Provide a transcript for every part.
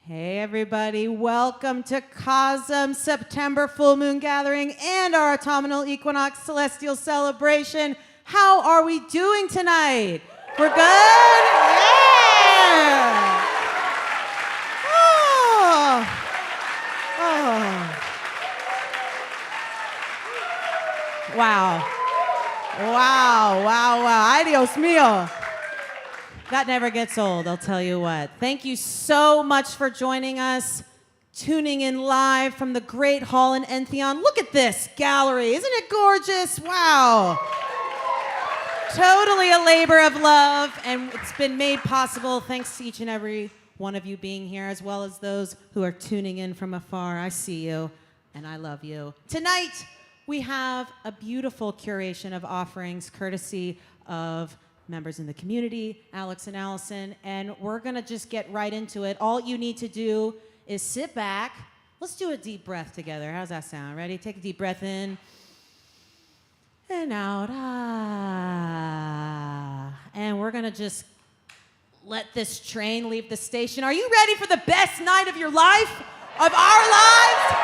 Hey everybody, welcome to CoSM September Full Moon Gathering and our Autumnal Equinox Celestial Celebration. How are we doing tonight? We're good? Yeah! Oh. Wow. Ay, Dios mío. That never gets old, I'll tell you what. Thank you so much for joining us, tuning in live from the Great Hall in Entheon. Look at this gallery, isn't it gorgeous? Wow. Totally a labor of love, and it's been made possible thanks to each and every one of you being here, as well as those who are tuning in from afar. I see you, and I love you. Tonight, we have a beautiful curation of offerings courtesy of members in the community, Alex and Allyson, and we're gonna just get right into it. All you need to do is sit back. Let's do a deep breath together. How's that sound? Ready? Take a deep breath in and out. And we're gonna just let this train leave the station. Are you ready for the best night of your life? Of our lives?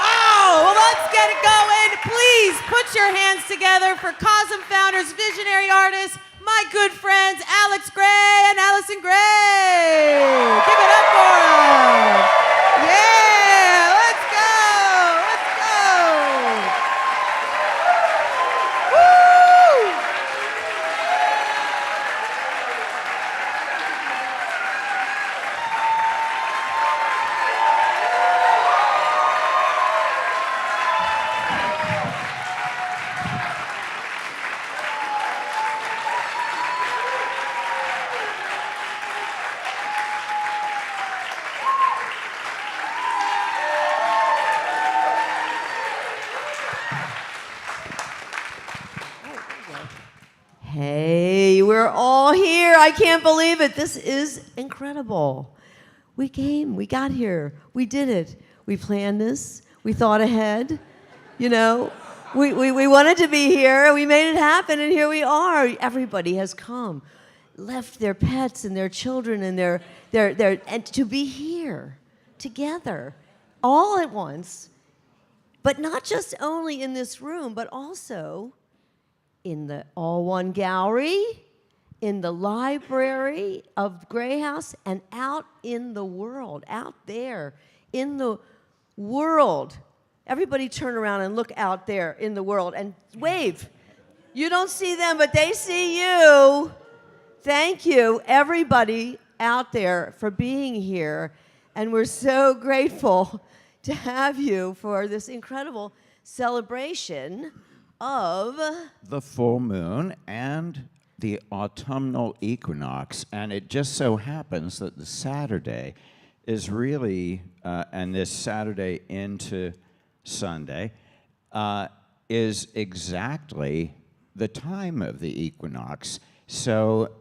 Oh, well, let's get it going. Please put your hands together for CoSM founders, visionary artists, my good friends, Alex Gray and Allyson Gray. Give it up for them. Yeah, let's go. Woo! Hey, we're all here. I can't believe it. This is incredible. We came, we got here, we did it. We planned this, we thought ahead. You know, we wanted to be here, we made it happen, and here we are. Everybody has come, left their pets and their children and and to be here together, all at once, but not just only in this room, but also in the All One Gallery, in the library of Gray House, and out in the world, out there in the world. Everybody turn around and look out there in the world and wave. You don't see them, but they see you. Thank you, everybody out there, for being here. And we're so grateful to have you for this incredible celebration of the full moon and the autumnal equinox. And it just so happens that the Saturday is really, and this Saturday into Sunday, is exactly the time of the equinox. So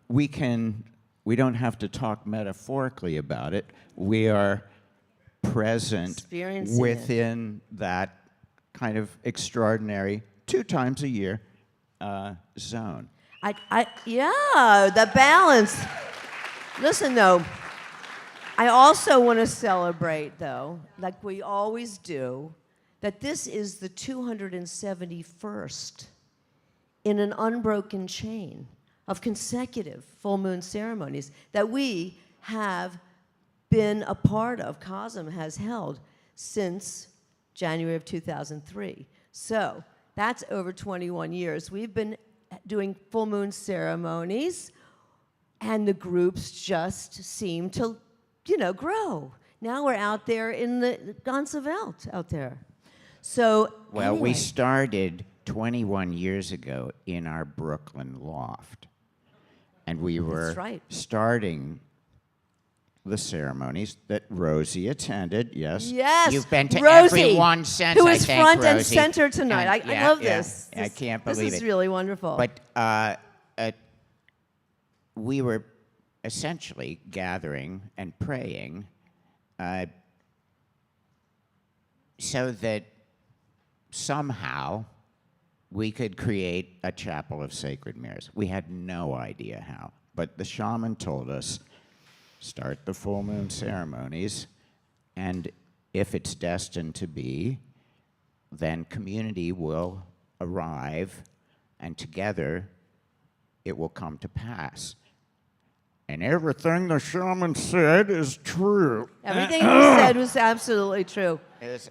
we don't have to talk metaphorically about it. We are present within that kind of extraordinary 2 times a year zone. Yeah, the balance. Listen, though, I also want to celebrate, though, like we always do, that this is the 271st in an unbroken chain of consecutive full moon ceremonies that we have been a part of, CoSM has held since January of 2003. So that's over 21 years. We've been doing full moon ceremonies, and the groups just seem to, grow. Now we're out there in the ganze Welt out there. So well, anyway. We started 21 years ago in our Brooklyn loft, and we were starting the ceremonies that Rosie attended. Yes. Yes. You've been to Rosie, every one since, who I is think, front and Rosie. center tonight. And I love yeah, this. I can't believe it. This is really wonderful. But we were essentially gathering and praying so that somehow we could create a chapel of sacred mirrors. We had no idea how, but the shaman told us, start the full moon ceremonies, and if it's destined to be, then community will arrive, and together it will come to pass. And everything the shaman said is true. Everything he said was absolutely true. He's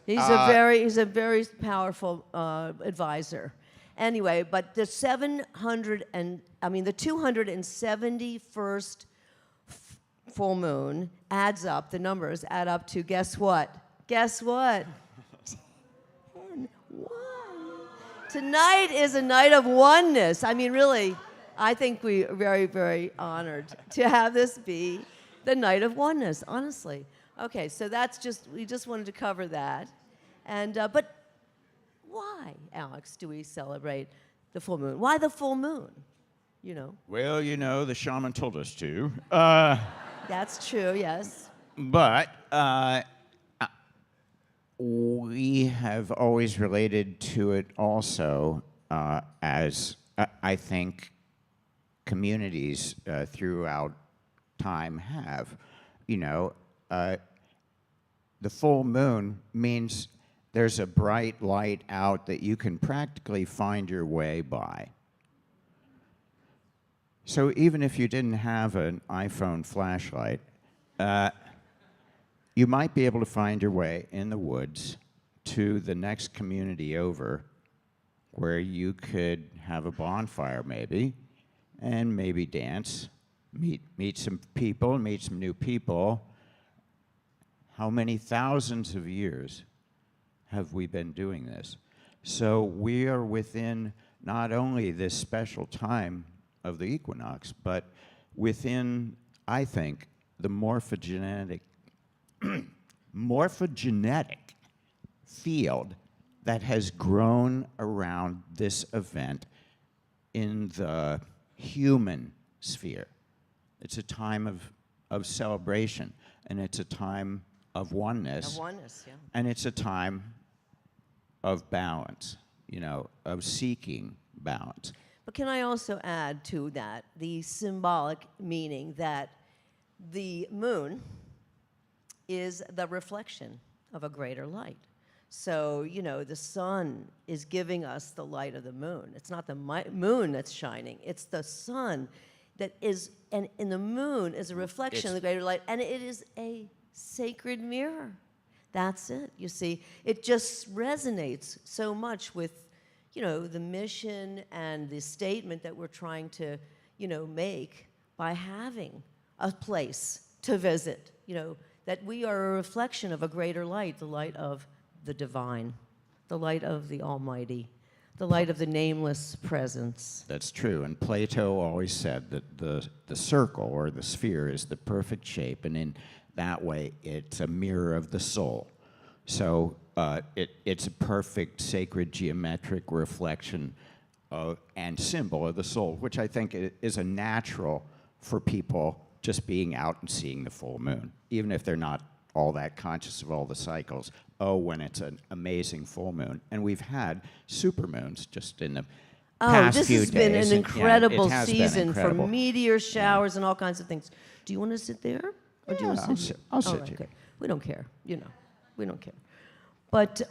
a very powerful advisor. Anyway, but the 271st full moon adds up. The numbers add up to, guess what? Guess what? 10. One. Tonight is a night of oneness. I mean, really, I think we are very, very honored to have this be the night of oneness, honestly. Okay, so we just wanted to cover that. And, but why, Alex, do we celebrate the full moon? Why the full moon, you know? Well, you know, the shaman told us to. That's true, yes. But we have always related to it also as, I think, communities throughout time have. You know, the full moon means there's a bright light out that you can practically find your way by. So even if you didn't have an iPhone flashlight, you might be able to find your way in the woods to the next community over where you could have a bonfire maybe, and maybe dance, meet some people, meet some new people. How many thousands of years have we been doing this? So we are within not only this special time of the equinox, but within, I think, the morphogenetic field that has grown around this event in the human sphere. It's a time of celebration, and it's a time of oneness. Of oneness, yeah. And it's a time of balance, you know, of seeking balance. But can I also add to that the symbolic meaning that the moon is the reflection of a greater light. So, you know, the sun is giving us the light of the moon. It's not the moon that's shining, it's the sun that is, and in the moon is a reflection of the greater light, and it is a sacred mirror. That's it, you see. It just resonates so much with, you know, the mission and the statement that we're trying to, you know, make by having a place to visit, you know, that we are a reflection of a greater light, the light of the divine, the light of the Almighty, the light of the nameless presence. That's true, and Plato always said that the circle or the sphere is the perfect shape, and in that way it's a mirror of the soul. So it's a perfect sacred geometric reflection and symbol of the soul, which I think is a natural for people just being out and seeing the full moon, even if they're not all that conscious of all the cycles. Oh, when it's an amazing full moon. And we've had supermoons just in the past few days. This has been an incredible season for incredible. meteor showers and all kinds of things. Do you want to sit there? Or do you want to sit here? I'll sit right, here. okay. We don't care, you know. We don't care. But,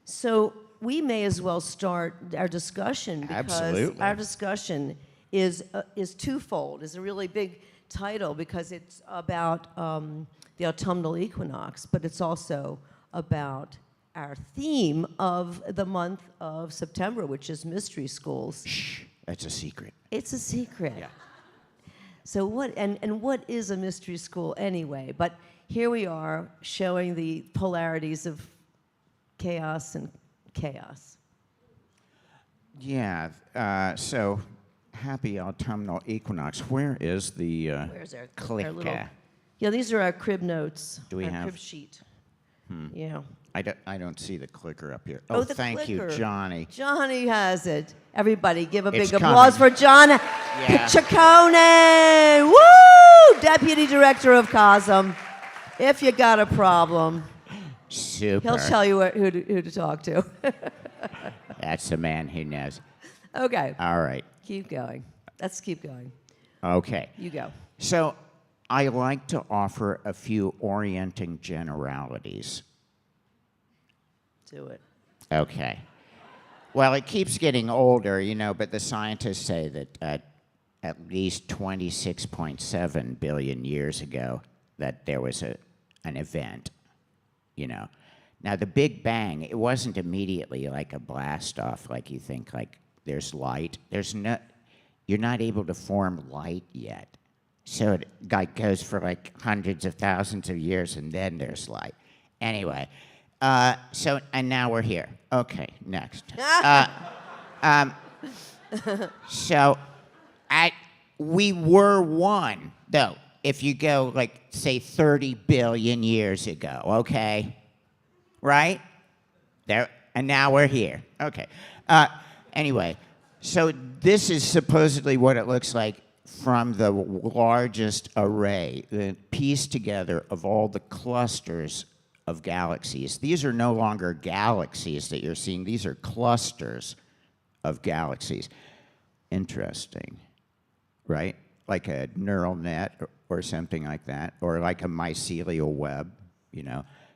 so we may as well start our discussion because Absolutely. our discussion is twofold. It's a really big title because it's about the autumnal equinox, but it's also about our theme of the month of September, which is mystery schools. Shh, that's a secret. It's a secret. Yeah. So what is a mystery school anyway? But here we are showing the polarities of chaos and chaos. Yeah, so happy autumnal equinox. Where is the Where's our clicker? little? Yeah, these are our crib notes. Do we our have- crib sheet? Yeah. I don't see the clicker up here. Oh, Oh, the thank clicker. you, Johnny. Johnny has it. Everybody, give a It's big applause for coming. John Ciccone. Woo! Deputy Director of CoSM. If you got a problem, Super. he'll tell you who to talk to. That's the man who knows. Okay, All right. keep going. Let's keep going. Okay. You go. So I like to offer a few orienting generalities. Do it. Okay. Well, it keeps getting older, but the scientists say that at least 26.7 billion years ago that there was an event. Now, the Big Bang, it wasn't immediately like a blast off like you think, like there's light. You're not able to form light yet. So it goes for like hundreds of thousands of years, and then there's light. Anyway, and now we're here. Okay, next. We were one, though, if you go, like, say, 30 billion years ago, okay? Right? There, and now we're here. Okay. Anyway, so this is supposedly what it looks like from the largest array, the piece together of all the clusters of galaxies. These are no longer galaxies that you're seeing. These are clusters of galaxies. Interesting, right? Like a neural net or something like that, or like a mycelial web,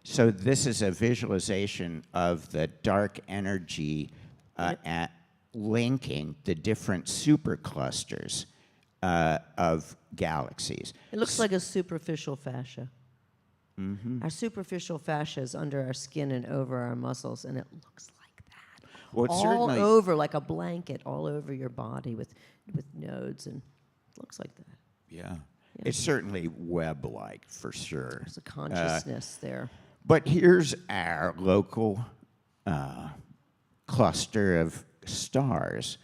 So this is a visualization of the dark energy linking the different superclusters of galaxies. It looks like a superficial fascia. Our superficial fascia is under our skin and over our muscles, and it looks like that. Well, it's all certainly over, like a blanket, all over your body with nodes, and it looks like that. yeah. It's certainly web-like for sure. There's a consciousness there. But here's our local cluster of stars,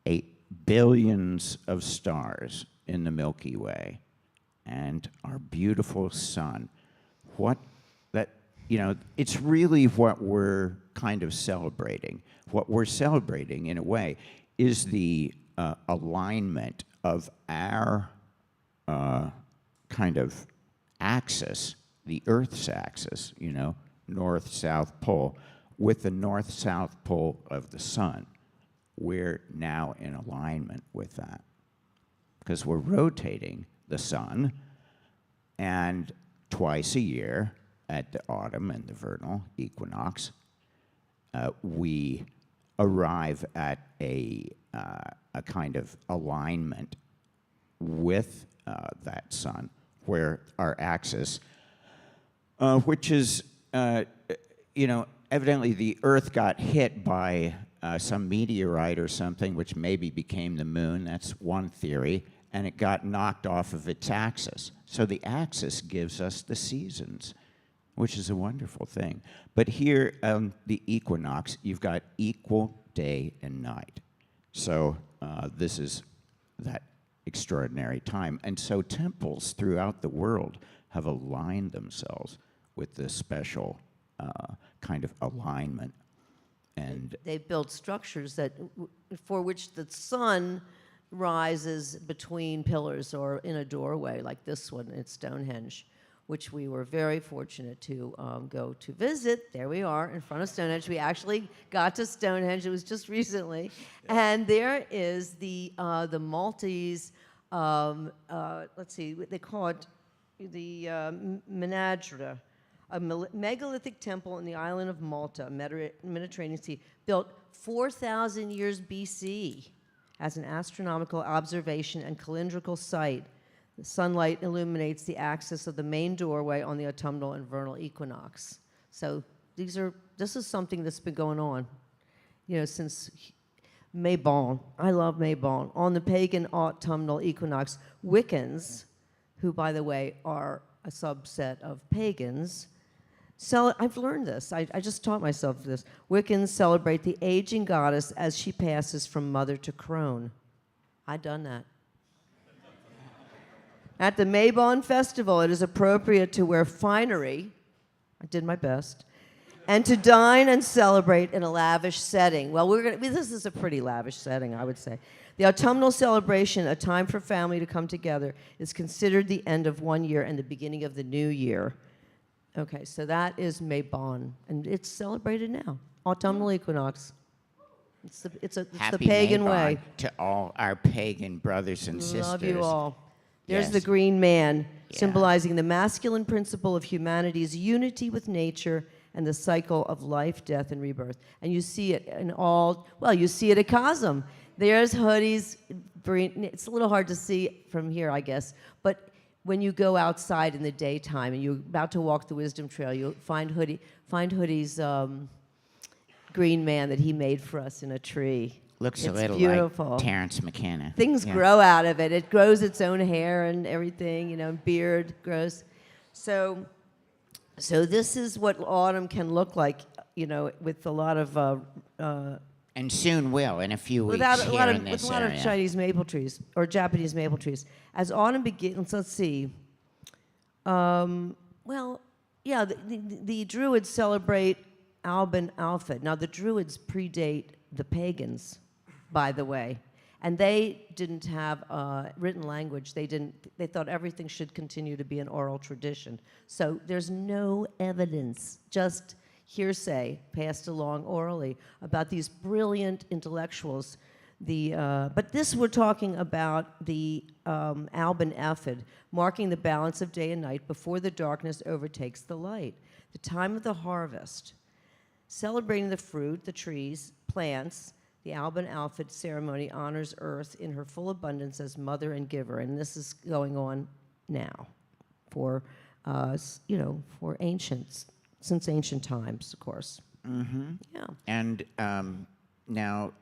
8 billions of stars in the Milky Way, and our beautiful sun. It's really what we're kind of celebrating. What we're celebrating, in a way, is the alignment of our kind of axis, the Earth's axis, north-south pole, with the north-south pole of the sun. We're now in alignment with that because we're rotating the sun, and twice a year at the autumn and the vernal equinox, we arrive at a kind of alignment with that sun, where our axis, which is, evidently the Earth got hit by some meteorite or something, which maybe became the moon. That's one theory. And it got knocked off of its axis. So the axis gives us the seasons, which is a wonderful thing. But here, the equinox, you've got equal day and night. So this is that extraordinary time. And so temples throughout the world have aligned themselves with this special kind of alignment. And They built structures for which the sun rises between pillars or in a doorway, like this one at Stonehenge, which we were very fortunate to go to visit. There we are in front of Stonehenge. We actually got to Stonehenge. It was just recently. And there is the Maltese, let's see, they call it the Menadra, a megalithic temple in the island of Malta, Mediterranean Sea, built 4,000 years BC as an astronomical observation and calendrical site. The sunlight illuminates the axis of the main doorway on the autumnal and vernal equinox. So this is something that's been going on, since Mabon. I love Mabon. On the pagan autumnal equinox, Wiccans, who, by the way, are a subset of pagans, I've learned this. I just taught myself this. Wiccans celebrate the aging goddess as she passes from mother to crone. I've done that. At the Mabon Festival, it is appropriate to wear finery. I did my best. And to dine and celebrate in a lavish setting. Well, this is a pretty lavish setting, I would say. The autumnal celebration, a time for family to come together, is considered the end of one year and the beginning of the new year. Okay, so that is Mabon, and it's celebrated now. Autumnal equinox. It's the Happy pagan Mabon way. to all our pagan brothers and sisters. Love you all. There's Yes. the green man, Yeah. symbolizing the masculine principle of humanity's unity with nature and the cycle of life, death, and rebirth. And you see it in you see it at CoSM. There's hoodies. It's a little hard to see from here, I guess. But when you go outside in the daytime and you're about to walk the Wisdom Trail, you'll find Hoodie's green man that he made for us in a tree. Looks It's a little beautiful. like Terrence McKenna. Things Yeah. grow out of it. It grows its own hair and everything, and beard grows. So this is what autumn can look like, with a lot of And soon will, in a few weeks with here in a this lot of area. Chinese maple trees or Japanese maple trees. As autumn begins, let's see. The Druids celebrate Alban Alphid. Now, the Druids predate the pagans, by the way, and they didn't have written language. They thought everything should continue to be an oral tradition. So there's no evidence, just hearsay passed along orally about these brilliant intellectuals. But this we're talking about the Alban Ephod, marking the balance of day and night before the darkness overtakes the light, the time of the harvest. Celebrating the fruit, the trees, plants, the Alban Alphid ceremony honors Earth in her full abundance as mother and giver, and this is going on now for ancients, since ancient times, of course. Mm-hmm. Yeah. And now,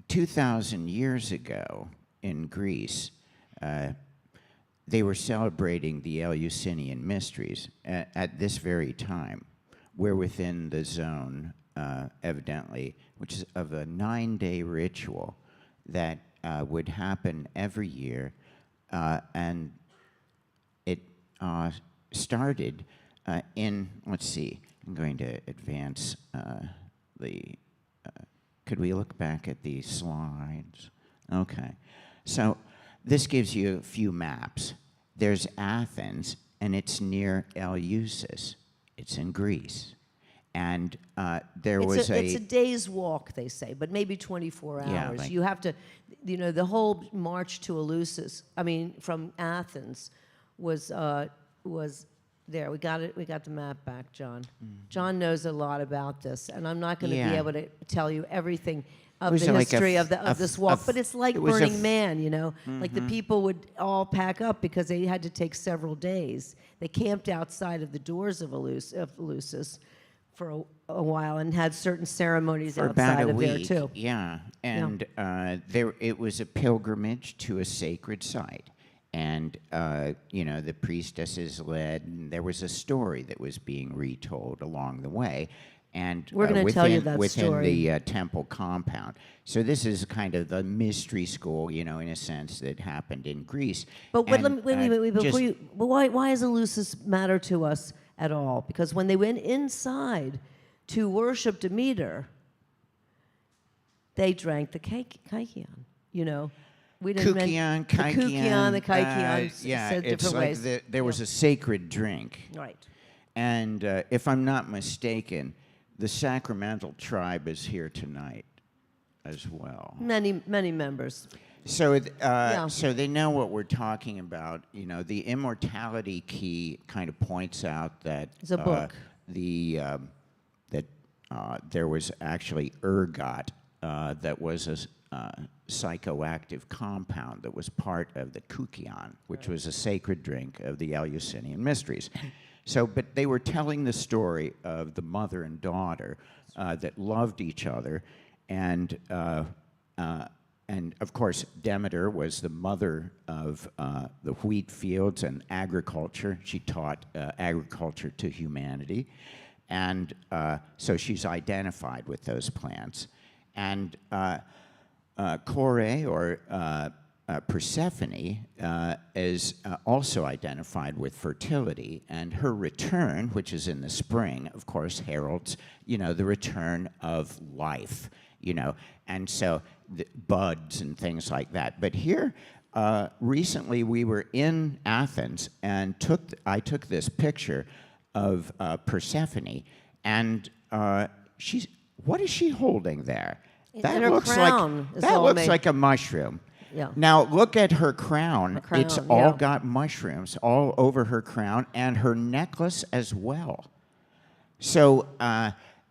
2,000 years ago in Greece, they were celebrating the Eleusinian mysteries at this very time. We're within the zone, evidently, which is of a 9-day ritual that would happen every year, and it started let's see, I'm going to advance could we look back at these slides? Okay. So this gives you a few maps. There's Athens, and it's near Eleusis. It's in Greece. And it's a day's walk, they say, but maybe 24 hours. Yeah, You have to, the whole march to Eleusis, from Athens was there. We got it. We got the map back, John. John knows a lot about this, and I'm not going to be able to tell you everything of the history of this walk. But it's like Burning Man, Like the people would all pack up because they had to take several days. They camped outside of the doors of Eleusis for a while and had certain ceremonies for outside about a of week, there too. Yeah, and it was a pilgrimage to a sacred site. And, the priestesses led, and there was a story that was being retold along the way. And we're going to tell you that within story. the temple compound. So this is kind of the mystery school, in a sense, that happened in Greece. But wait, before you, but why does Eleusis matter to us at all? Because when they went inside to worship Demeter, they drank the kykeon, We didn't Kukion, the kykeon said it's different like ways. there was a sacred drink. Right. And if I'm not mistaken, the Sacramental tribe is here tonight as well. Many members. So they know what we're talking about. The immortality key kind of points out that It's a book. There was actually ergot that was a psychoactive compound that was part of the kukion, which was a sacred drink of the Eleusinian mysteries. So, but they were telling the story of the mother and daughter that loved each other, and of course Demeter was the mother of the wheat fields and agriculture. She taught agriculture to humanity, and so she's identified with those plants. And Kore, or Persephone is also identified with fertility, and her return, which is in the spring, of course, heralds, the return of life, and so the buds and things like that. But here, recently we were in Athens, and I took this picture of Persephone, and what is she holding there? And her crown is all looks made- like a mushroom. Yeah. Now look at her crown. Her crown, It's all yeah. got mushrooms all over her crown, and her necklace as well. So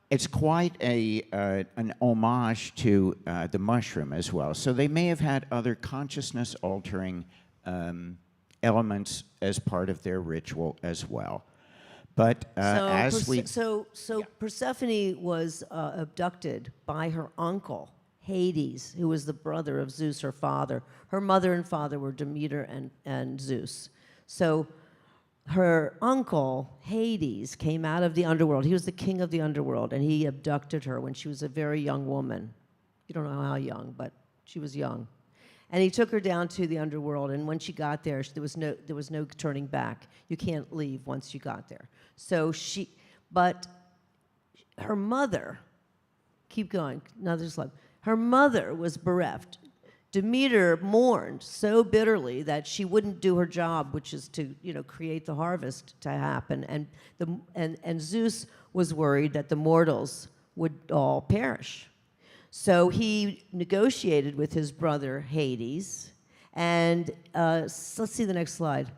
it's quite an homage to the mushroom as well. So they may have had other consciousness-altering elements as part of their ritual as well. But So Persephone was abducted by her uncle Hades, who was the brother of Zeus, her father. Her mother and father were Demeter and Zeus. So her uncle Hades came out of the underworld. He was the king of the underworld, and he abducted her when she was a very young woman. You don't know how young, but she was young. And he took her down to the underworld, and when she got there, there was no turning back. You can't leave once you got there. But her mother, keep going, another slide. Her mother was bereft. Demeter mourned so bitterly that she wouldn't do her job, which is to create the harvest to happen, and Zeus was worried that the mortals would all perish. So he negotiated with his brother Hades, and let's see the next slide.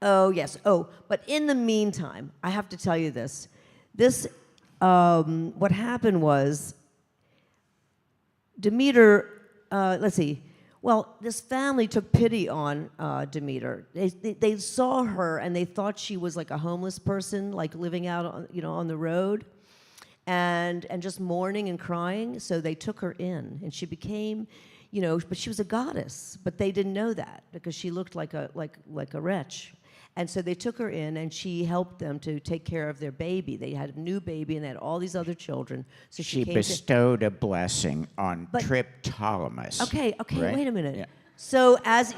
Oh, yes. Oh, but in the meantime, I have to tell you this. What happened was Demeter, let's see. Well, this family took pity on Demeter. They saw her, and they thought she was like a homeless person, like living out on the road. And just mourning and crying, so they took her in, and she became, but she was a goddess, but they didn't know that because she looked like a wretch, and so they took her in, and she helped them to take care of their baby. They had a new baby, and they had all these other children. So she bestowed a blessing on But- Triptolemus. Okay, right? wait a minute. Yeah. So that's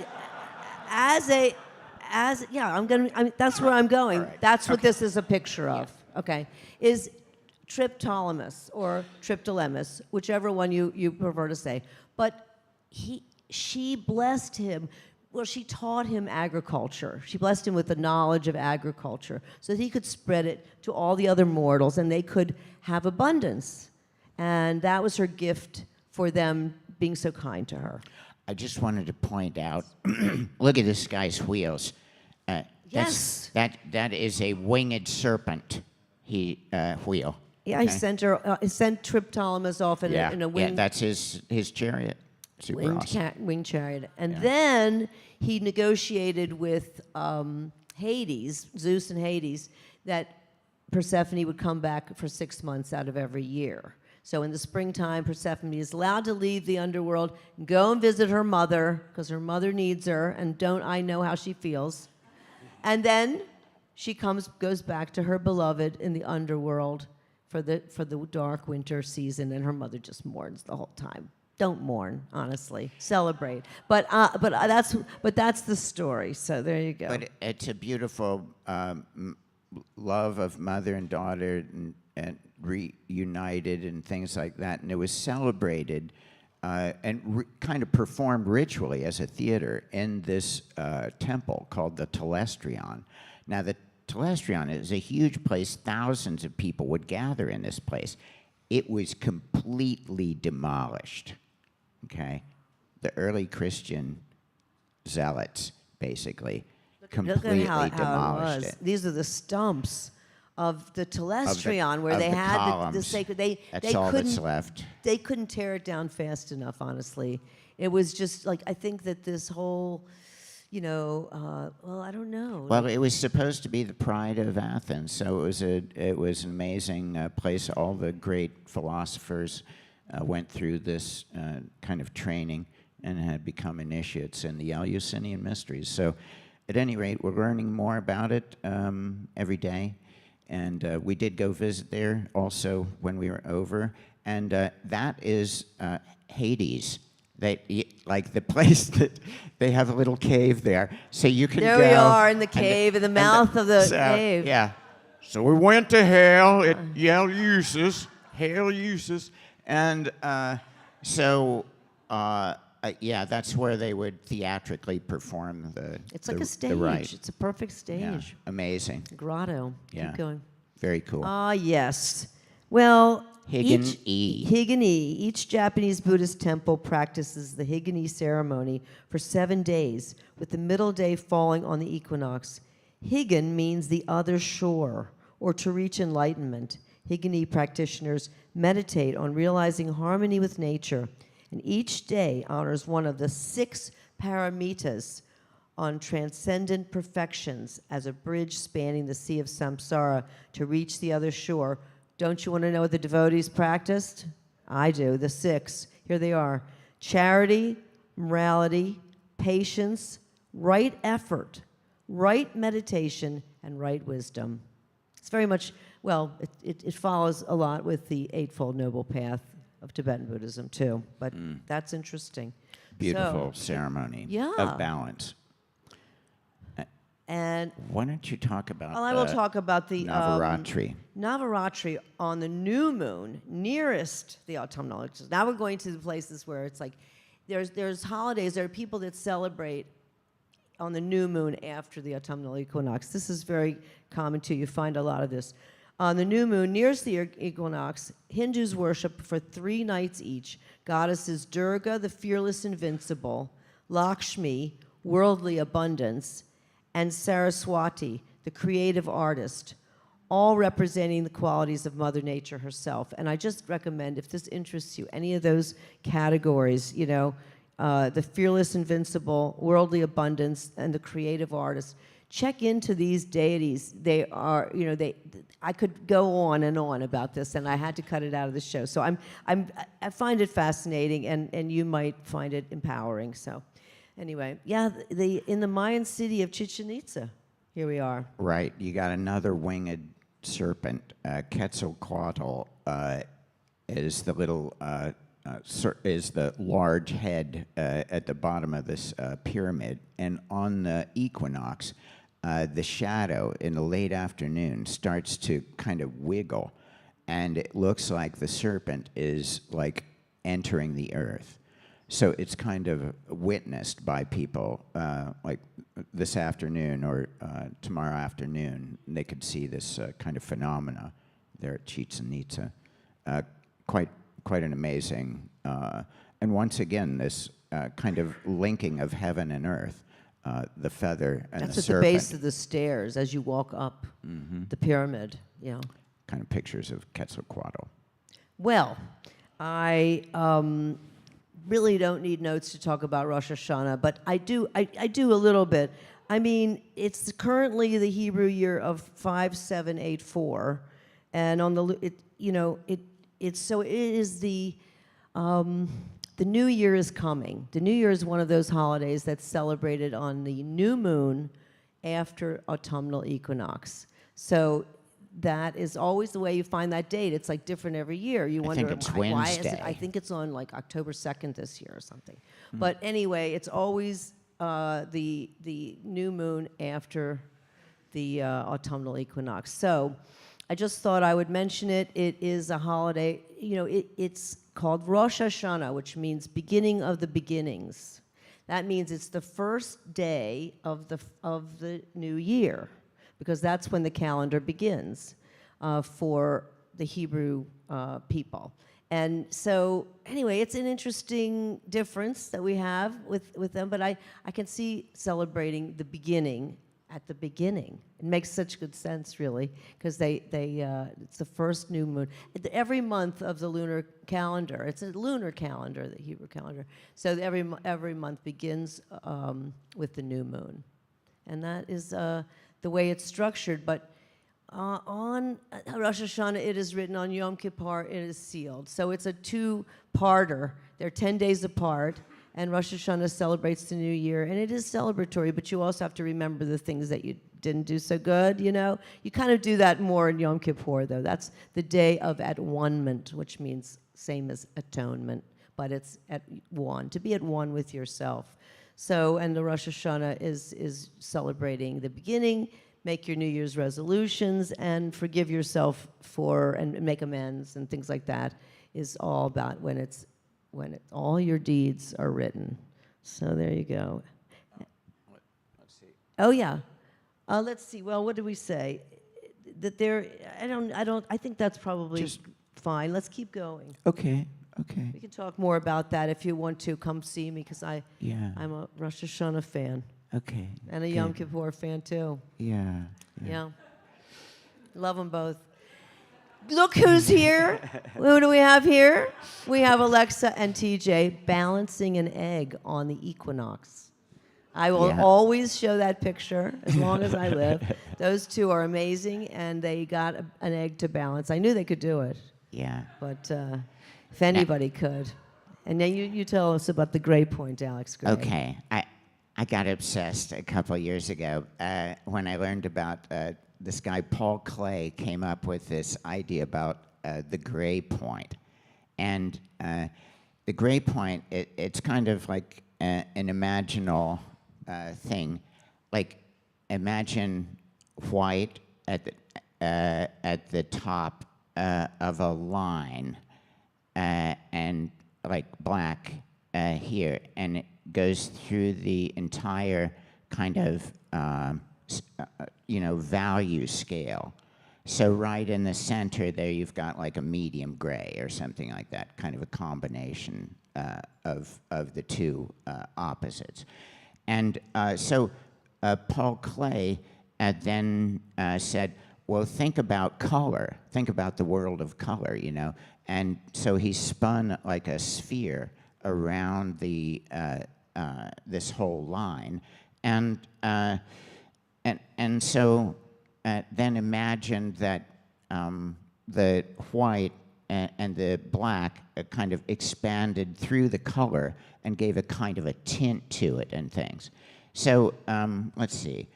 where I'm going. All right. That's what this is a picture of. Okay, is Triptolemus or Triptolemus, whichever one you prefer to say. But she blessed him. Well, she taught him agriculture. She blessed him with the knowledge of agriculture so that he could spread it to all the other mortals and they could have abundance. And that was her gift for them being so kind to her. I just wanted to point out, look at this guy's wheels. Yes. That is a winged serpent wheel. Yeah, okay? he sent Triptolemus off in a winged. Yeah, that's his chariot. Super awesome. Winged chariot. And then he negotiated with Hades, Zeus and Hades, that Persephone would come back for 6 months out of every year. So in the springtime, Persephone is allowed to leave the underworld, go and visit her mother, because her mother needs her, and don't I know how she feels. And then she goes back to her beloved in the underworld for the dark winter season, and her mother just mourns the whole time. Don't mourn, honestly. Celebrate. But that's the story. So there you go. But it's a beautiful love of mother and daughter and reunited and things like that. And it was celebrated and kind of performed ritually as a theater in this temple called the Telestrion. Now, the Telestrion is a huge place. Thousands of people would gather in this place. It was completely demolished. Okay, the early Christian zealots basically completely Look at how demolished it was. it. These are the stumps of the Telestrion where of they the had the columns. sacred. That's all that's left. They couldn't tear it down fast enough. Honestly, it was just like I think that this whole, well, I don't know. Well, it was supposed to be the pride of Athens, so it was an amazing place. All the great philosophers went through this kind of training and had become initiates in the Eleusinian mysteries. So, at any rate, we're learning more about it every day, and we did go visit there also when we were over, and that is Hades. like the place that they have a little cave there, so you can There go. we are in the and cave, in the mouth of the cave. Yeah. So we went to hell at Eleusis, and yeah, that's where they would theatrically perform the. It's like a stage. The rite. It's a perfect stage. Yeah, amazing. Grotto. Yeah. Keep going. Very cool. Ah, yes. Well, Higan-e. Higan-e. Each Japanese Buddhist temple practices the Higan-e ceremony for 7 days, with the middle day falling on the equinox. Higan means the other shore, or to reach enlightenment. Higan-e practitioners meditate on realizing harmony with nature, and each day honors one of the 6 paramitas on transcendent perfections as a bridge spanning the sea of samsara to reach the other shore. Don't you want to know what the devotees practiced? I do. The 6. Here they are. Charity, morality, patience, right effort, right meditation, and right wisdom. It's very much, well, it follows a lot with the Eightfold Noble Path of Tibetan Buddhism, too. But that's interesting. Beautiful ceremony of balance. And why don't you talk about I will talk about the Navaratri. Navaratri on the new moon, nearest the autumnal. Now we're going to the places where it's like there's holidays. There are people that celebrate on the new moon after the autumnal equinox. This is very common too. You find a lot of this. On the new moon, nearest the equinox, Hindus worship for 3 nights each goddesses Durga, the fearless invincible, Lakshmi, worldly abundance, and Saraswati, the creative artist, all representing the qualities of Mother Nature herself. And I just recommend, if this interests you, any of those categories, the fearless invincible, worldly abundance, and the creative artist, check into these deities. They are, I could go on and on about this, and I had to cut it out of the show. So I find it fascinating, and you might find it empowering. So anyway, yeah, in the Mayan city of Chichen Itza, here we are. Right, you got another winged serpent. Quetzalcoatl is the little is the large head at the bottom of this pyramid, and on the equinox, the shadow in the late afternoon starts to kind of wiggle, and it looks like the serpent is like entering the earth. So it's kind of witnessed by people, like this afternoon or tomorrow afternoon. They could see this kind of phenomena there at Chichen Itza. Quite an amazing, and once again, this kind of linking of heaven and earth, the feather and That's the at serpent. the base of the stairs as you walk up the pyramid. Yeah. Kind of pictures of Quetzalcoatl. Well, I really don't need notes to talk about Rosh Hashanah, but I do a little bit. I mean, it's currently the Hebrew year of 5784, and on the the new year is coming. The new year is one of those holidays that's celebrated on the new moon after autumnal equinox. So that is always the way you find that date. It's like different every year. You wonder think it's why is it? Wednesday. I think it's on like October 2nd this year or something. But anyway, it's always the new moon after the autumnal equinox. So I just thought I would mention it. It is a holiday. It's called Rosh Hashanah, which means beginning of the beginnings. That means it's the first day of the new year, because that's when the calendar begins for the Hebrew people. And so, anyway, it's an interesting difference that we have with them, but I can see celebrating the beginning at the beginning. It makes such good sense, really, because it's the first new moon. Every month of the lunar calendar, it's a lunar calendar, the Hebrew calendar, so every month begins with the new moon. And that is the way it's structured, but on Rosh Hashanah, it is written. On Yom Kippur, it is sealed. So it's a 2-parter. They're 10 days apart, and Rosh Hashanah celebrates the new year, and it is celebratory, but you also have to remember the things that you didn't do so good, You kind of do that more in Yom Kippur, though. That's the day of at-one-ment, which means same as atonement, but it's at one, to be at one with yourself. So, and the Rosh Hashanah is celebrating the beginning. Make your New Year's resolutions and forgive yourself and make amends and things like that is all about when all your deeds are written. So there you go. Let's see. Oh yeah, let's see. Well, what did we say? That there. I think that's probably fine. Let's keep going. Okay. We can talk more about that if you want to. Come see me because Yeah. I'm a Rosh Hashanah fan Okay. and a Yom Kippur fan too. Yeah. Yeah. Love them both. Look who's here. Who do we have here? We have Alexa and TJ balancing an egg on the equinox. I will always show that picture as long as I live. Those two are amazing, and they got an egg to balance. I knew they could do it. Yeah. But if anybody could. And then you tell us about the gray point, Alex Gray. Okay. I got obsessed a couple years ago when I learned about this guy, Paul Klee, came up with this idea about the gray point. And the gray point, it's kind of like an imaginal thing. Like, imagine white at the top of a line and like black here, and it goes through the entire kind of value scale. So right in the center there, you've got like a medium gray or something like that, kind of a combination of the two opposites. And so Paul Klee then said, well, think about color. Think about the world of color, you know. And so he spun like a sphere around the this whole line, and so then imagined that the white and the black kind of expanded through the color and gave a kind of a tint to it and things. So let's see.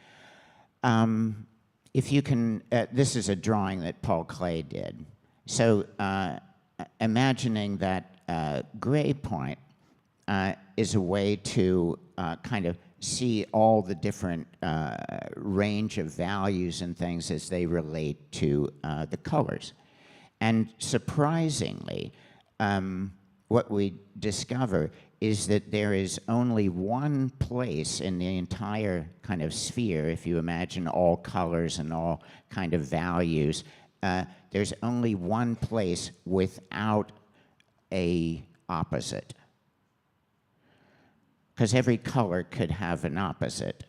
If you can, this is a drawing that Paul Klee did. So imagining that gray point is a way to kind of see all the different range of values and things as they relate to the colors. And surprisingly, what we discover is that there is only one place in the entire kind of sphere, if you imagine all colors and all kind of values, there's only one place without a opposite. Because every color could have an opposite.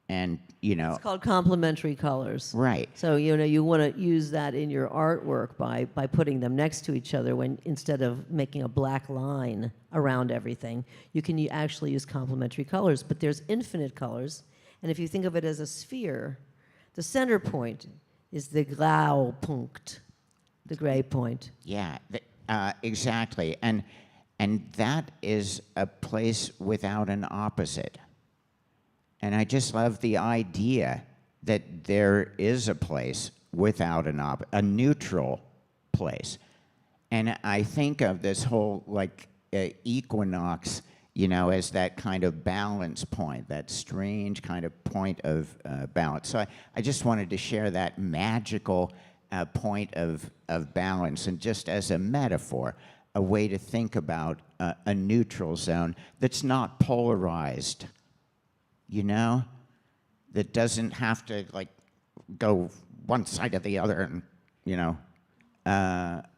And, you know... It's called complementary colors. Right. So, you want to use that in your artwork by putting them next to each other when instead of making a black line around everything, you can actually use complementary colors. But there's infinite colors. And if you think of it as a sphere, the center point is the Graupunkt, the gray point. Yeah, exactly. And that is a place without an opposite. And I just love the idea that there is a place without a neutral place. And I think of this whole, like, equinox, you know, as that kind of balance point, that strange kind of point of balance. So I just wanted to share that magical point of balance, and just as a metaphor, a way to think about a neutral zone that's not polarized, you know, that doesn't have to, like, go one side or the other, and, you know. That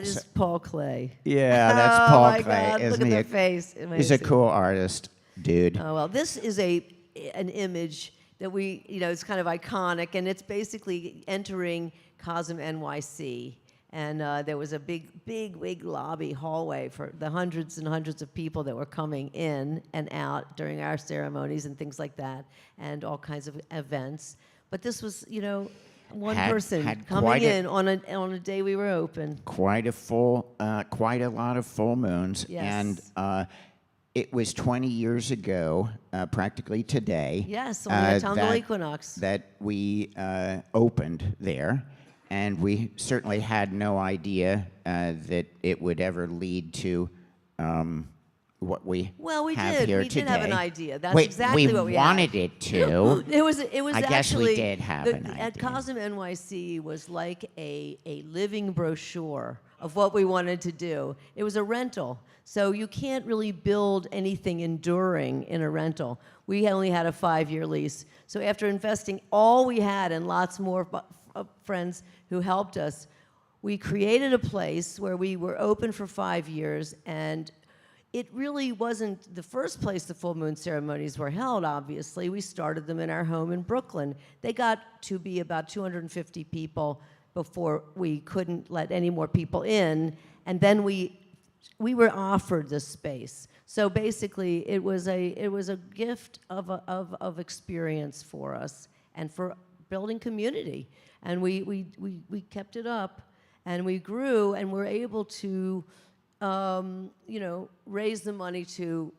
is Paul Klee. Yeah, that's Paul Klee. Oh, my God, Isn't look he at the face. He's a Amazing. cool artist, dude. Oh, well, this is an image that it's kind of iconic, and it's basically entering CoSM NYC. And there was a big lobby hallway for the hundreds and hundreds of people that were coming in and out during our ceremonies and things like that, and all kinds of events. But this was, one person coming in on a day we were open. Quite a lot of full moons. Yes. And it was 20 years ago, practically today. Yes, on the autumnal equinox. That we opened there. And we certainly had no idea that it would ever lead to what we Well, we have did. here We today. did have an idea. That's exactly what we had. wanted it to. It was I guess we actually, did have an At idea. CoSM NYC was like a living brochure of what we wanted to do. It was a rental, so you can't really build anything enduring in a rental. We only had a 5-year lease. So after investing all we had and lots more friends who helped us, we created a place where we were open for 5 years, and it really wasn't the first place the full moon ceremonies were held, obviously. We started them in our home in Brooklyn. They got to be about 250 people before we couldn't let any more people in, and then we were offered this space. So basically, it was a gift of experience for us and for building community. And we kept it up, and we grew, and we're able to raise the money to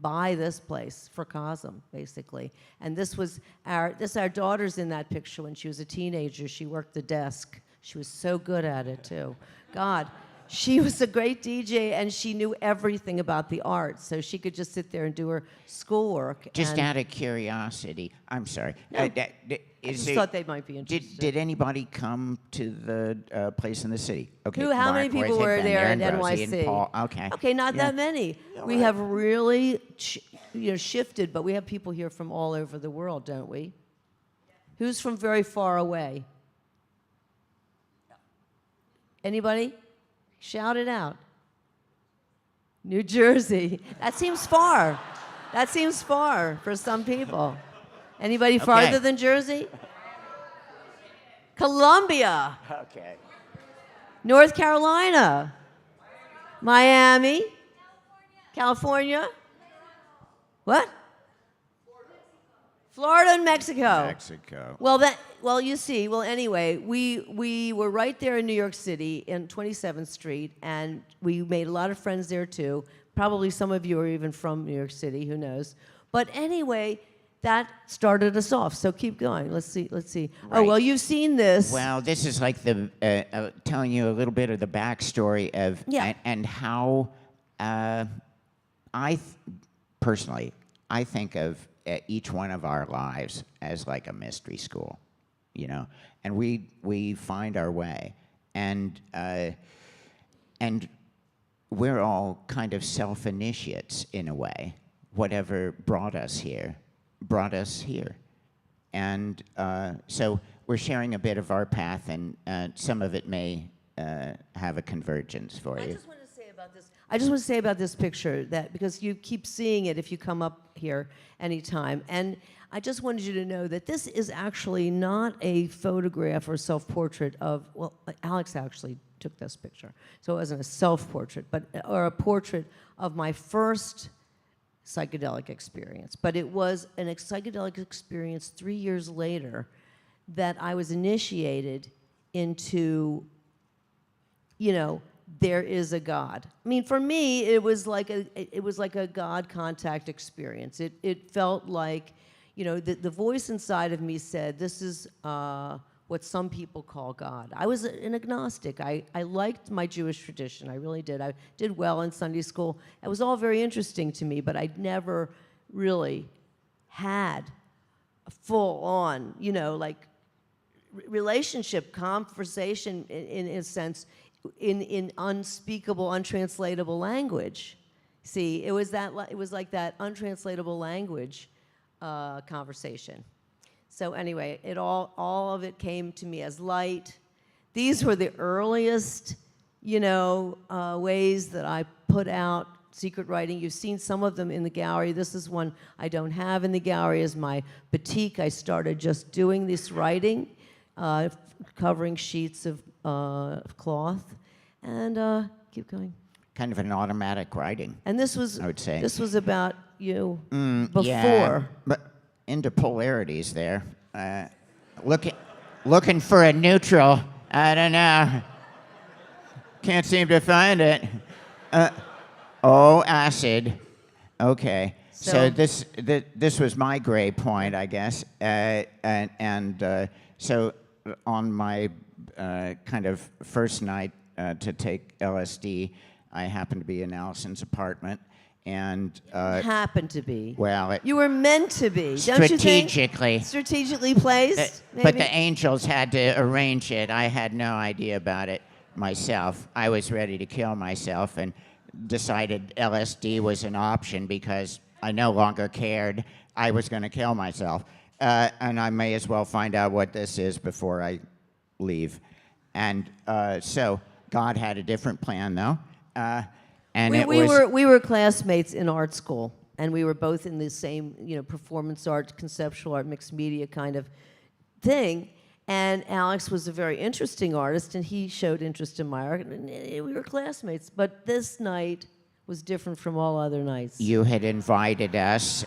buy this place for CoSM, basically. And this was our daughter's in that picture when she was a teenager. She worked the desk. She was so good at it too. God, she was a great DJ, and she knew everything about the arts, so she could just sit there and do her schoolwork. Just out of curiosity, I'm sorry. I just thought they might be interested. Did anybody come to the place in the city? Okay. How many Mark, people Roy, were Ben, there at and Rosie, and NYC? Paul. Okay. Okay, not Yeah. that many. We have really shifted, but we have people here from all over the world, don't we? Who's from very far away? Anybody? Shout it out. New Jersey. That seems far. That seems far for some people. Anybody farther than Jersey? Columbia. Okay. North Carolina. Miami. California. What? Florida and Mexico. Mexico. Well, anyway, we were right there in New York City in 27th Street, and we made a lot of friends there too. Probably some of you are even from New York City, who knows. But anyway, that started us off. So keep going. Let's see. Right. Oh, well, you've seen this. Well, this is like telling you a little bit of the backstory of and how personally I think of each one of our lives as like a mystery school, and we find our way, and we're all kind of self-initiates in a way. Whatever brought us here. And so we're sharing a bit of our path, and some of it may have a convergence for you. I just want to say about this picture that because you keep seeing it if you come up here anytime, and I just wanted you to know that this is actually not a photograph or self-portrait of, well, Alex actually took this picture, so it wasn't a self-portrait, or a portrait of my first psychedelic experience. But it was a psychedelic experience 3 years later that I was initiated into, there is a God. I mean, for me, it was like a God contact experience. It felt like, the voice inside of me said, this is what some people call God. I was an agnostic. I liked my Jewish tradition. I really did. I did well in Sunday school. It was all very interesting to me, but I'd never really had a full-on, relationship, conversation in a sense, in unspeakable, untranslatable language. See, it was like that untranslatable language conversation. So anyway, all of it came to me as light. These were the earliest, ways that I put out secret writing. You've seen some of them in the gallery. This is one I don't have in the gallery as my batik. I started just doing this writing, covering sheets of cloth, and keep going. Kind of an automatic writing. And this was, I would say. this was about you before. Yeah, but into polarities there. Looking for a neutral. I don't know. Can't seem to find it. Acid. Okay. So this was my gray point, I guess. So on my kind of first night to take LSD. I happened to be in Allison's apartment, and Happened to be. well, You were meant to be, don't you think? strategically. Strategically placed, But maybe? the angels had to arrange it. I had no idea about it myself. I was ready to kill myself and decided LSD was an option because I no longer cared. I was going to kill myself. And I may as well find out what this is before I leave. And so God had a different plan, though. And we were classmates in art school, and we were both in the same, performance art, conceptual art, mixed media kind of thing. And Alex was a very interesting artist, and he showed interest in my art, and we were classmates. But this night was different from all other nights. You had invited us.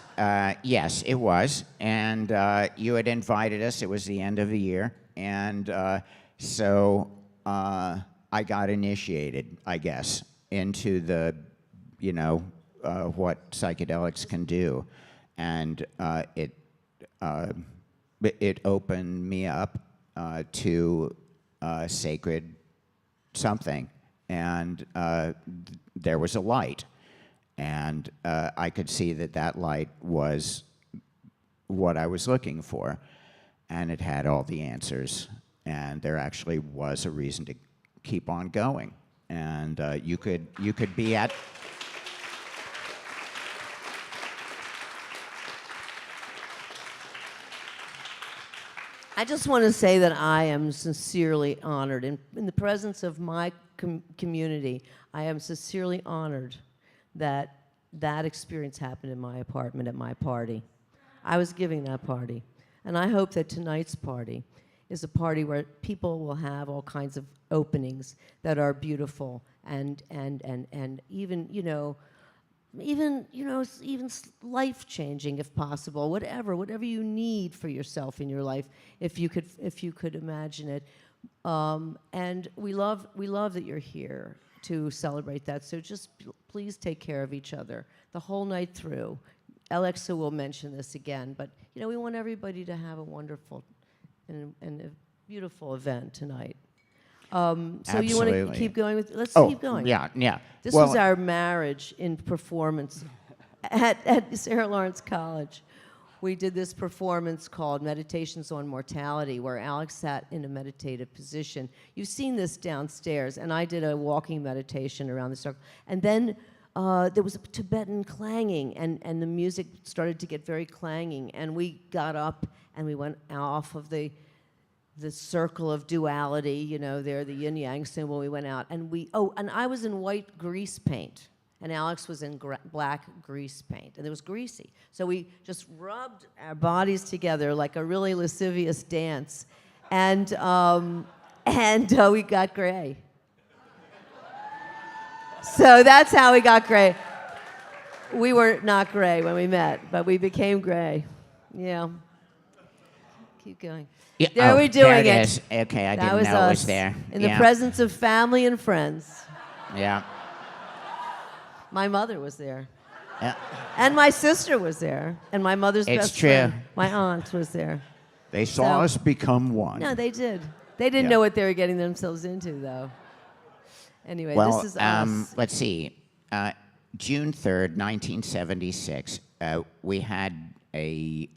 Yes, it was. And you had invited us. It was the end of the year. And so I got initiated, I guess, into the, what psychedelics can do. And it opened me up to sacred something. And there was a light. And I could see that light was what I was looking for. And it had all the answers. And there actually was a reason to keep on going. And you could be at... I just want to say that I am sincerely honored. In the presence of my community, I am sincerely honored that that experience happened in my apartment at my party. I was giving that party. And I hope that tonight's party is a party where people will have all kinds of openings that are beautiful and even, even life-changing if possible, whatever you need for yourself in your life, if you could imagine it. And we love that you're here to celebrate that. So just please take care of each other the whole night through. Alexa will mention this again, but we want everybody to have a wonderful and a beautiful event tonight. So you want to keep going with? Let's keep going. Yeah. This was our marriage in performance at Sarah Lawrence College. We did this performance called Meditations on Mortality, where Alex sat in a meditative position. You've seen this downstairs, and I did a walking meditation around the circle. And then there was a Tibetan clanging, and the music started to get very clanging, and we got up and we went off of the circle of duality, there, the yin-yang symbol. We went out, and and I was in white grease paint, and Alex was in black grease paint, and it was greasy. So we just rubbed our bodies together like a really lascivious dance, and we got gray. So that's how we got gray. We were not gray when we met, but we became gray. Yeah. Keep going. Yeah, there we're doing there it. Is. Okay, I that didn't was know us, it was there. In the presence of family and friends. Yeah. My mother was there. Yeah. And my sister was there. And my mother's It's best true. friend. My aunt was there. They saw us become one. No, they did. They didn't know what they were getting themselves into, though. Anyway, Well, this is us. let's see. June 3rd, 1976, we had a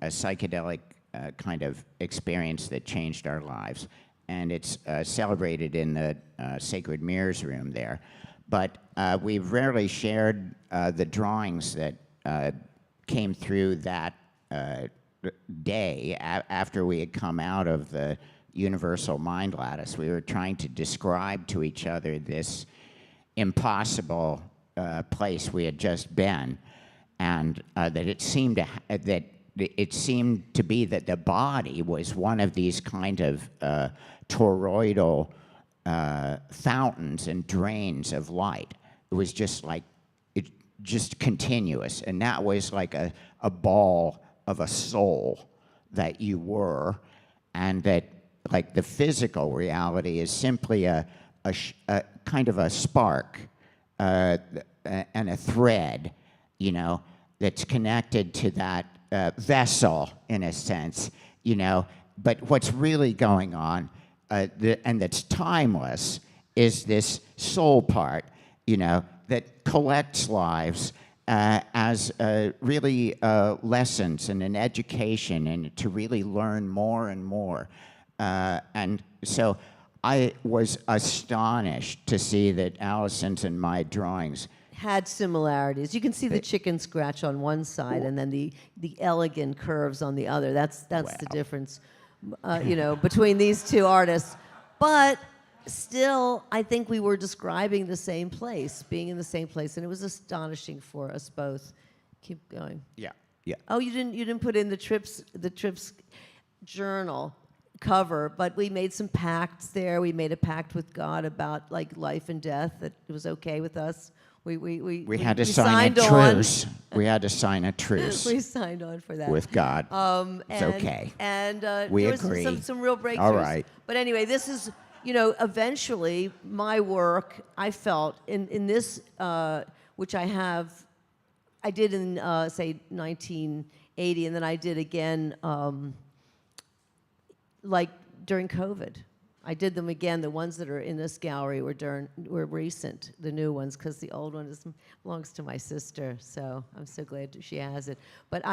psychedelic kind of experience that changed our lives. And it's celebrated in the Sacred Mirrors room there. But we've rarely shared the drawings that came through that day after we had come out of the universal mind lattice. We were trying to describe to each other this impossible place we had just been, and that it seemed to be that the body was one of these kind of toroidal fountains and drains of light. It was just like, just continuous, and that was like a ball of a soul that you were, and that like the physical reality is simply a kind of a spark and a thread, that's connected to that vessel in a sense, But what's really going on and that's timeless, is this soul part, that collects lives as really lessons and an education, and to really learn more and more. And so I was astonished to see that Allyson's and my drawings had similarities. You can see the chicken scratch on one side and then the elegant curves on the other. That's the difference, between these two artists. But still, I think we were describing the same place, being in the same place, and it was astonishing for us both. Keep going. Yeah, yeah. Oh, you didn't put in the trips journal cover, but we made some pacts there. We made a pact with God about like life and death, that it was okay with us. We had to sign a truce. We had to sign a truce. We signed on for that with God. it's okay. And we there agree. was some real breakthroughs. All right. But anyway, this is eventually my work. I felt in this, which I did in say 1980, and then I did again like during COVID. I did them again. The ones that are in this gallery were recent, the new ones, because the old one belongs to my sister. So I'm so glad she has it. But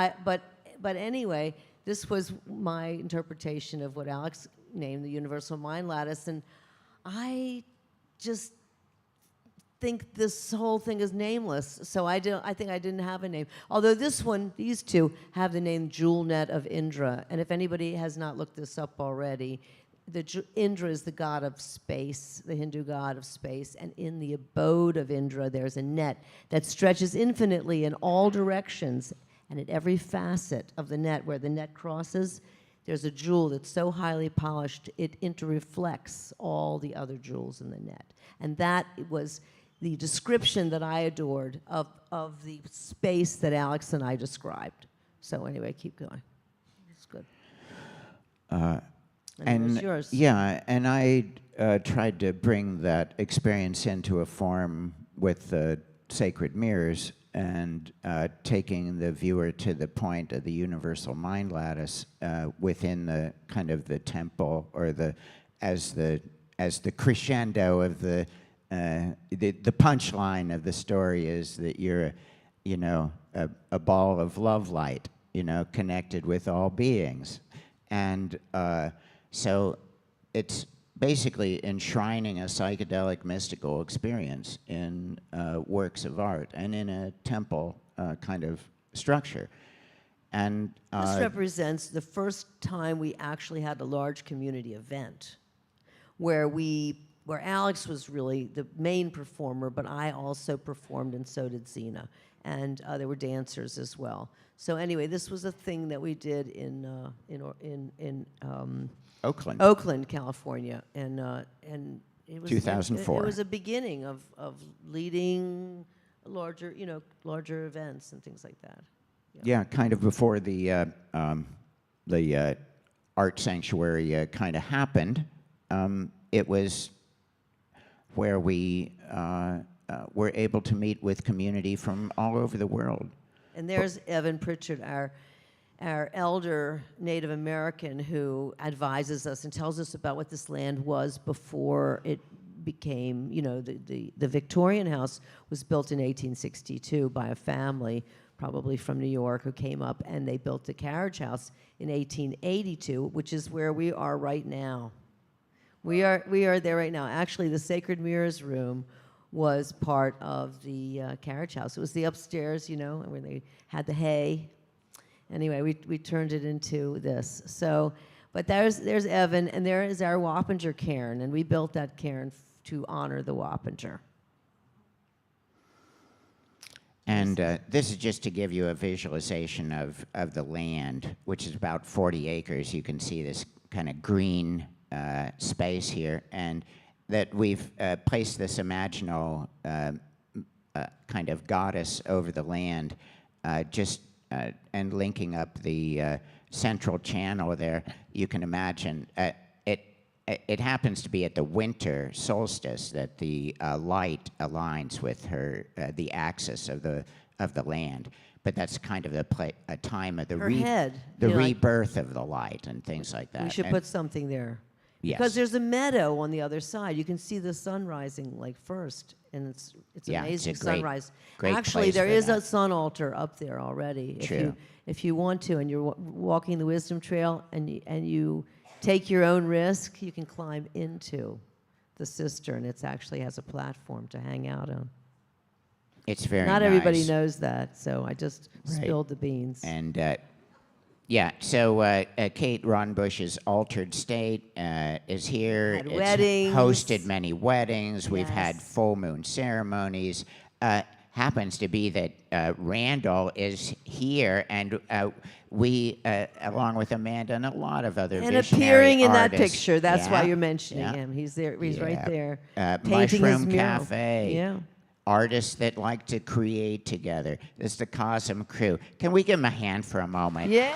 anyway, this was my interpretation of what Alex named the universal mind lattice, and I just think this whole thing is nameless. So I think I didn't have a name. Although these two have the name Jewel Net of Indra, and if anybody has not looked this up already. Indra is the god of space, the Hindu god of space, and in the abode of Indra, there's a net that stretches infinitely in all directions, and at every facet of the net, where the net crosses, there's a jewel that's so highly polished, it interreflects all the other jewels in the net. And that was the description that I adored of the space that Alex and I described. So anyway, keep going. It's good. And yours. Yeah, and I tried to bring that experience into a form with the sacred mirrors, and taking the viewer to the point of the universal mind lattice within the kind of the temple, or as the crescendo of the punchline of the story is that you're a ball of love light, connected with all beings, and so it's basically enshrining a psychedelic mystical experience in works of art and in a temple kind of structure. And this represents the first time we actually had a large community event where Alex was really the main performer, but I also performed, and so did Zena. And there were dancers as well. So anyway, this was a thing that we did in Oakland, California, and it was 2004. It was a beginning of leading larger events and things like that. Yeah, kind of before the art sanctuary kind of happened. It was where we were able to meet with community from all over the world. And there's Evan Pritchard, our elder Native American, who advises us and tells us about what this land was before it became, the Victorian house was built in 1862 by a family, probably from New York, who came up, and they built the carriage house in 1882, which is where we are right now. We are there right now. Actually, the Sacred Mirrors room was part of the carriage house. It was the upstairs, where they had the hay. Anyway, we turned it into this. So, but there's Evan, and there is our Wappinger cairn, and we built that cairn to honor the Wappinger. And this is just to give you a visualization of the land, which is about 40 acres. You can see this kind of green space here, and that we've placed this imaginal kind of goddess over the land, and linking up the central channel there. You can imagine it happens to be at the winter solstice that the light aligns with the axis of the land. But that's kind of a time of the Her head, rebirth of the light and things like that. We should put something there. Yes. Because there's a meadow on the other side. You can see the sun rising like first, and it's Yeah, amazing it's a great- sunrise. great Actually, place there for is that. a sun altar up there already. True. If you want to, and you're walking the Wisdom Trail, and you take your own risk, you can climb into the cistern. It actually has a platform to hang out on. It's very Not nice. everybody knows that, so I just Right. spilled the beans. And yeah, so Kate Ronbush's Altered State is here. Had It's weddings. hosted many weddings. We've had Yes. full moon ceremonies. Happens to be that Randall is here, and we, along with Amanda and a lot of other And visionary appearing in that artists- picture, that's why Yeah, you're mentioning yeah. him. He's there. He's right Yeah. there, painting his Mushroom mural. Cafe. Yeah. Artists that like to create together. This is the CoSM crew. Can we give them a hand for a moment? Yeah.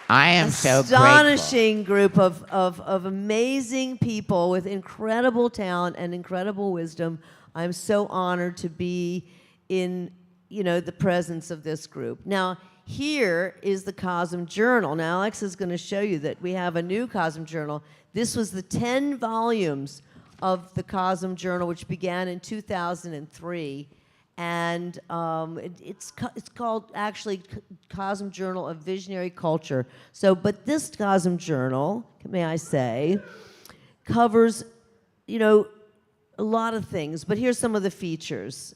I am so grateful. Astonishing group of amazing people with incredible talent and incredible wisdom. I'm so honored to be in, the presence of this group. Now, here is the CoSM Journal. Now, Alex is going to show you that we have a new CoSM Journal. This was the 10 volumes of the CoSM Journal, which began in 2003. And it's called actually CoSM Journal of Visionary Culture. So, but this CoSM Journal, may I say, covers, a lot of things. But here's some of the features.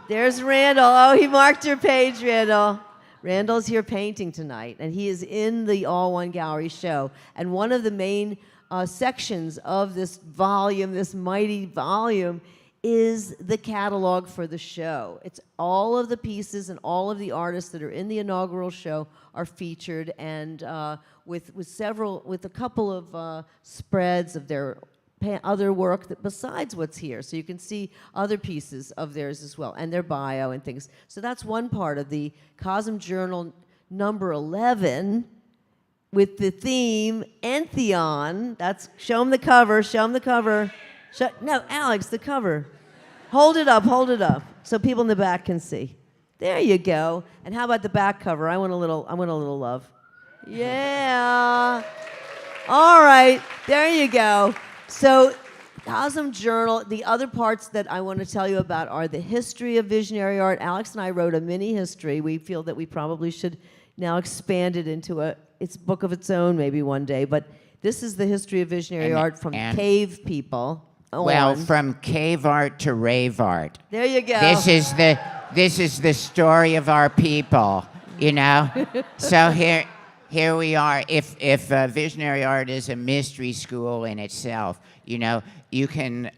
There's Randall. Oh, he marked your page, Randall. Randall's here painting tonight, and he is in the All One Gallery show. And one of the main sections of this volume, this mighty volume, is the catalog for the show. It's all of the pieces and all of the artists that are in the inaugural show are featured, and with a couple of spreads of their other work besides what's here. So you can see other pieces of theirs as well, and their bio and things. So that's one part of the CoSM Journal number 11 with the theme Entheon. Show them the cover, show them the cover. No, Alex, the cover. Hold it up, so people in the back can see. There you go. And how about the back cover? I want a little love. Yeah. All right, there you go. So, CoSM Journal, the other parts that I want to tell you about are the history of visionary art. Alex and I wrote a mini history. We feel that we probably should now expand it into its book of its own maybe one day. But this is the history of visionary art from cave people. Well, from cave art to rave art. There you go. This is the story of our people, So here we are. If visionary art is a mystery school in itself, you can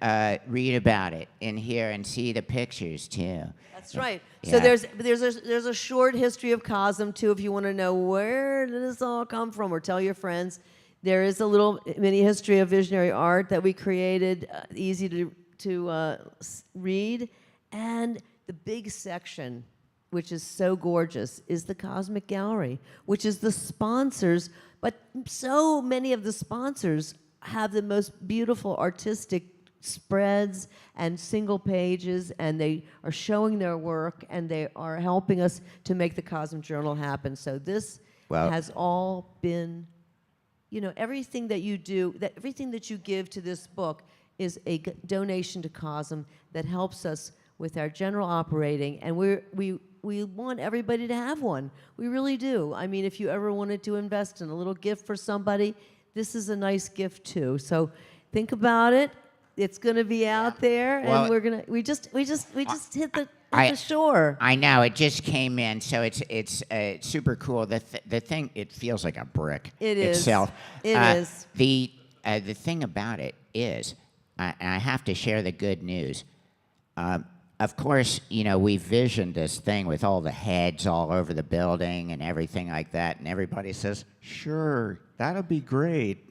read about it in here and see the pictures too. That's right. Yeah. So there's a short history of CoSM too, if you want to know where did this all come from, or tell your friends. There is a little mini history of visionary art that we created, easy to read, and the big section, which is so gorgeous, is the Cosmic Gallery, which is the sponsors. But so many of the sponsors have the most beautiful artistic spreads and single pages, and they are showing their work, and they are helping us to make the CoSM Journal happen. So this has all been, everything that you do, everything that you give to this book is a donation to CoSM that helps us with our general operating, and we want everybody to have one. We really do. I mean, if you ever wanted to invest in a little gift for somebody, this is a nice gift too. So think about it. It's going to be out there, and we just hit the shore. I know, it just came in, so it's super cool. The thing, it feels like a brick itself. It is. The thing about it is, and I have to share the good news. Of course, we visioned this thing with all the heads all over the building and everything like that, and everybody says, Sure, that'll be great.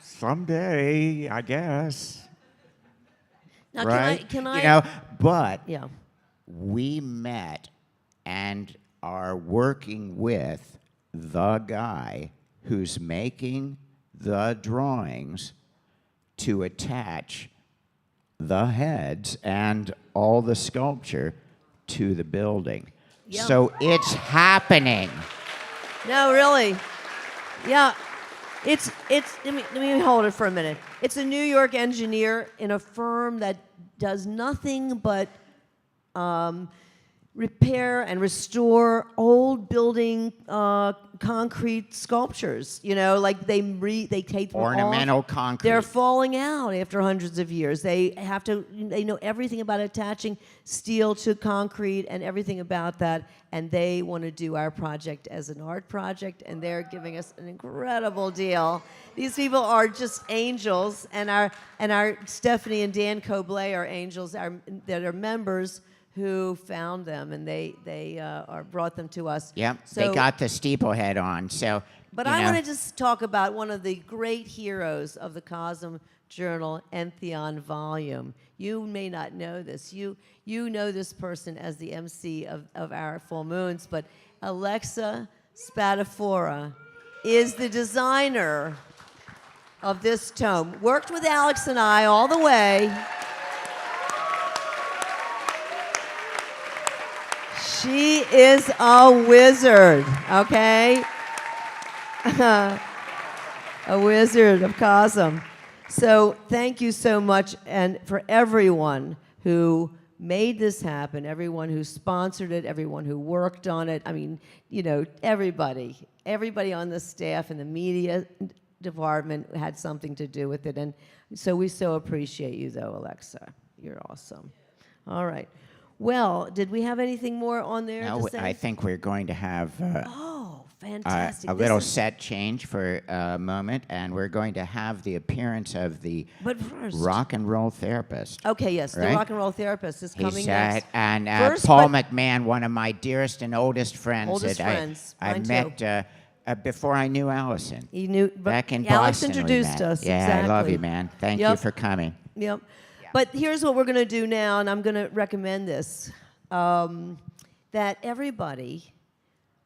Someday, I guess. Now, Right? can I? But Yeah. we met and are working with the guy who's making the drawings to attach the heads and all the sculpture to the building. Yeah. So it's happening. No, really. Yeah. It's let me hold it for a minute. It's a New York engineer in a firm that does nothing but repair and restore old building concrete sculptures. You know, like they take them Ornamental off. concrete. They're falling out after hundreds of years. They know everything about attaching steel to concrete and everything about that, and they want to do our project as an art project, and they're giving us an incredible deal. These people are just angels, and our Stephanie and Dan Cobley are angels that are members who found them, and they brought them to us. Yep, So, they got the steeplehead on. So, but you I know, want to just talk about one of the great heroes of the CoSM Journal Entheon volume. You may not know this. You know this person as the MC of our full moons, but Alexa Spadafora is the designer of this tome. Worked with Alex and I all the way. She is a wizard, okay? A wizard of CoSM. So thank you so much, and for everyone who made this happen, everyone who sponsored it, everyone who worked on it. I mean, you know, everybody on the staff and the media department had something to do with it. And so we so appreciate you, though, Alexa. You're awesome. All right. Well, did we have anything more on there no, to say? I think we're going to have Oh, fantastic. a This little is- set change for a moment, and we're going to have the appearance of the But first. rock and roll therapist. Okay, yes, the Right? rock and roll therapist is coming He's next. and First, Paul but- McMahon, one of my dearest and oldest friends. Oldest that friends, I mine met before I knew Allison. You knew, Back in Alex Boston, we introduced met. us. Yeah, exactly. I love you, man. Thank you Yep. for coming. Yep. But here's what we're going to do now, and I'm going to recommend this, that everybody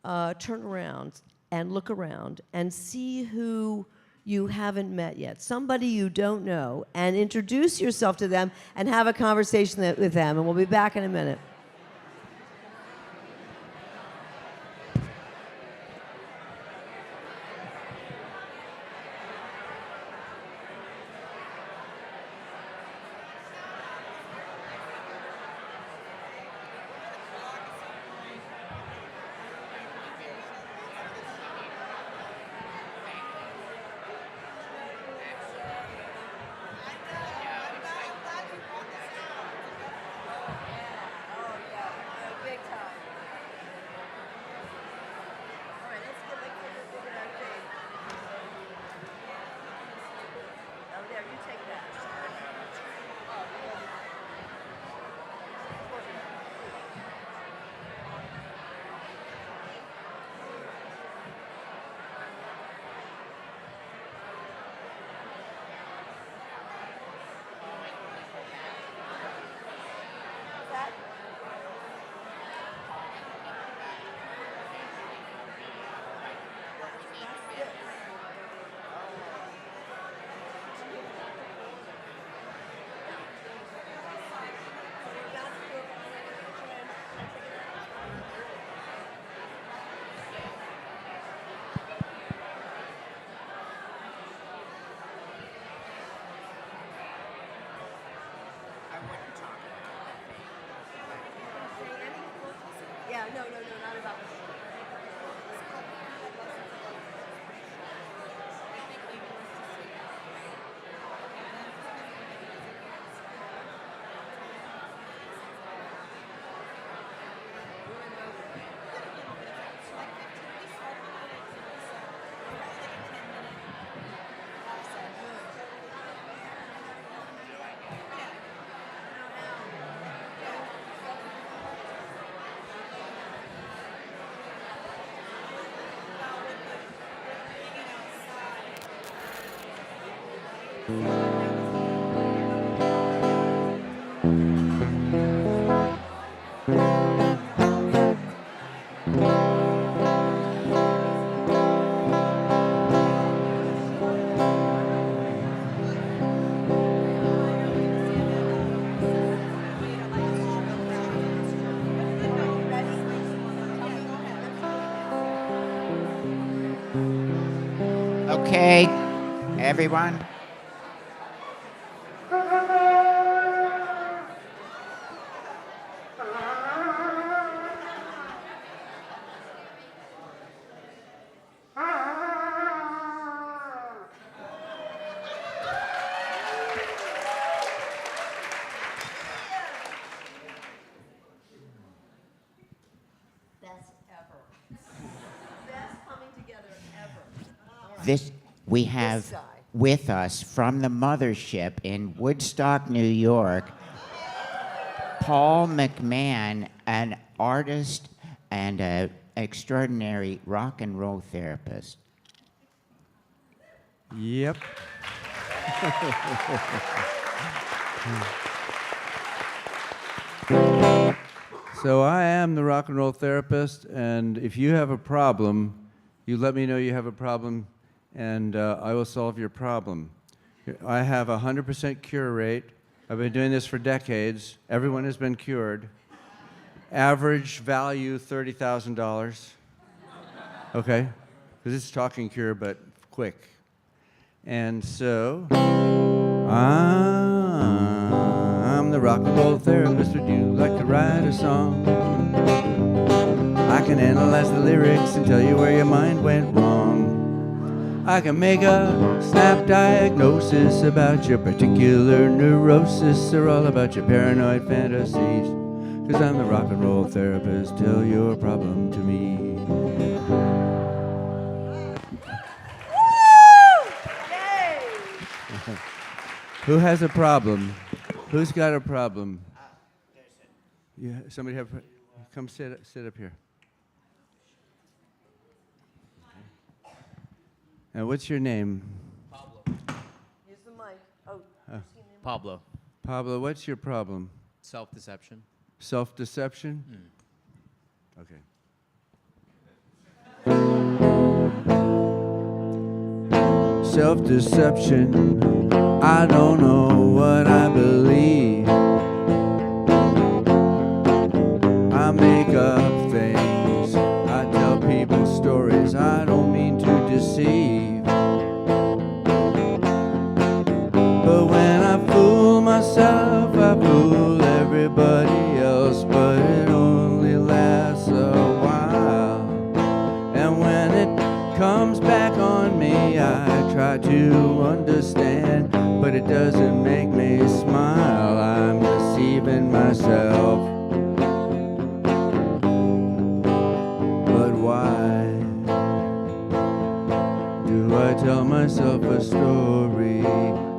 turn around and look around and see who you haven't met yet, somebody you don't know, and introduce yourself to them and have a conversation with them, and we'll be back in a minute. Yeah, no, not about this. Okay, everyone. We have with us from the mothership in Woodstock, New York, Paul McMahon, an artist and an extraordinary rock and roll therapist. Yep. So I am the rock and roll therapist, and if you have a problem, you let me know you have a problem, and I will solve your problem. I have a 100% cure rate. I've been doing this for decades. Everyone has been cured. Average value, $30,000. Okay? Because it's talking cure, but quick. And so, I'm the rock and roll therapist. Would you like to write a song? I can analyze the lyrics and tell you where your mind went wrong. I can make a snap diagnosis about your particular neurosis or all about your paranoid fantasies. 'Cause I'm the rock and roll therapist. Tell your problem to me. Who has a problem? Who's got a problem? Yeah, somebody have? Come sit up here. And what's your name? Pablo. Use the mic. Pablo. Pablo, what's your problem? Self-deception. Self-deception? Okay. Self-deception, I don't know what I believe. I make up things, I tell people stories, I don't mean to deceive. But when I fool myself, I fool everybody else, but it only lasts a while. And when it comes back on me, I try to understand, but it doesn't make me smile. I'm deceiving myself. But why do I tell myself a story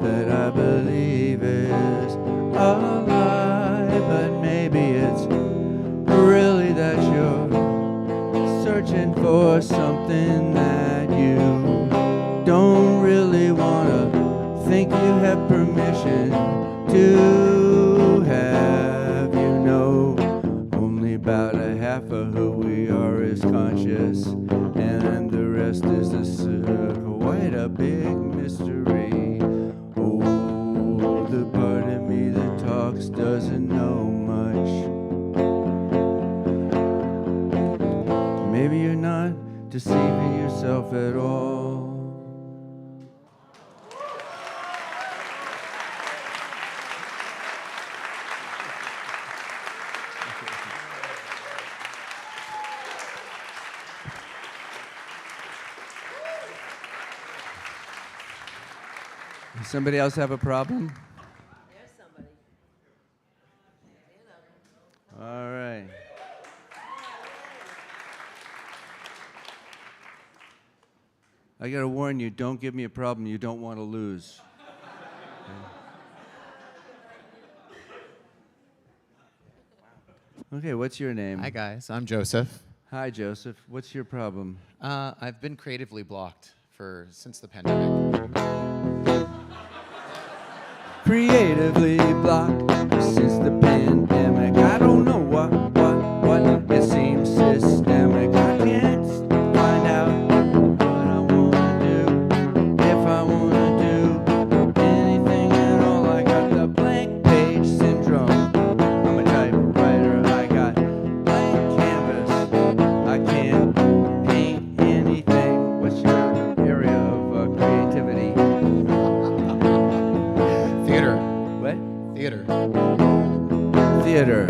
that I believe is a lie? But maybe it's really that you're searching for something that you don't really want to think you have permission to have. You know, only about a half of who we are is conscious, and the rest is quite a big mystery. Oh, the part of me that talks doesn't know much. Maybe you're not deceiving yourself at all. Does somebody else have a problem? There's somebody. All right. I gotta warn you, don't give me a problem you don't want to lose. Okay, what's your name? Hi, guys. I'm Joseph. Hi, Joseph. What's your problem? I've been creatively blocked since the pandemic. Creatively blocked since the pandemic. I don't know what. It seems systemic. I can't find out what I wanna do. If I wanna do anything at all, I got the blank page syndrome. I'm a typewriter. I got blank canvas. I can't paint anything. What's your area of Theater. Theater.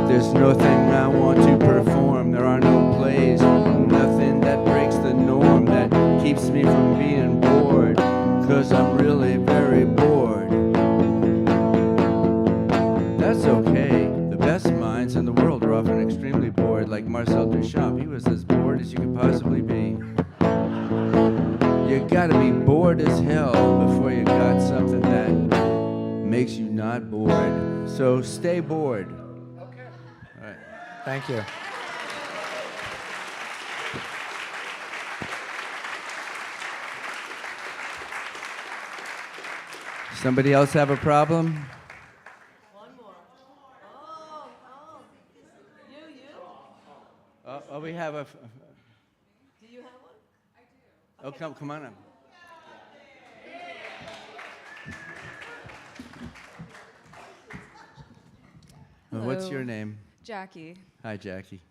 There's nothing I want to perform. There are no plays. Nothing that breaks the norm that keeps me from being bored. 'Cause I'm really very bored. That's okay. The best minds in the world are often extremely bored, like Marcel Duchamp. He was as bored as you could possibly be. You gotta be bored as hell before you got something that makes you not bored. So stay bored. Okay. All right. Thank you. Somebody else have a problem? One more. Oh. You. Oh, we have a. Do you have one? Oh, come on up. What's your name? Jackie. Hi, Jackie.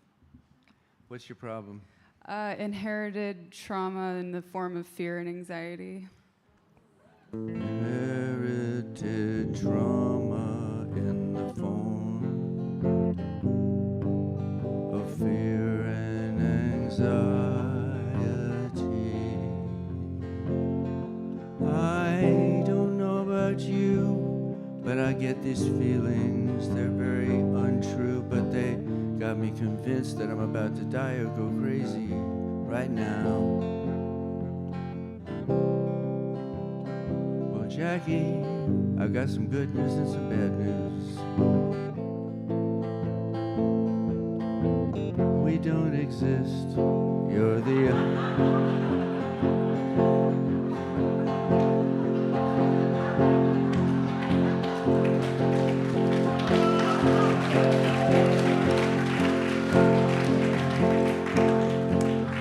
What's your problem? Inherited trauma in the form of fear and anxiety. Inherited trauma in the form of fear and anxiety. I don't know about you, but I get these feelings. They're very untrue, but they got me convinced that I'm about to die or go crazy right now. Well, Jackie, I've got some good news and some bad news. We don't exist. You're the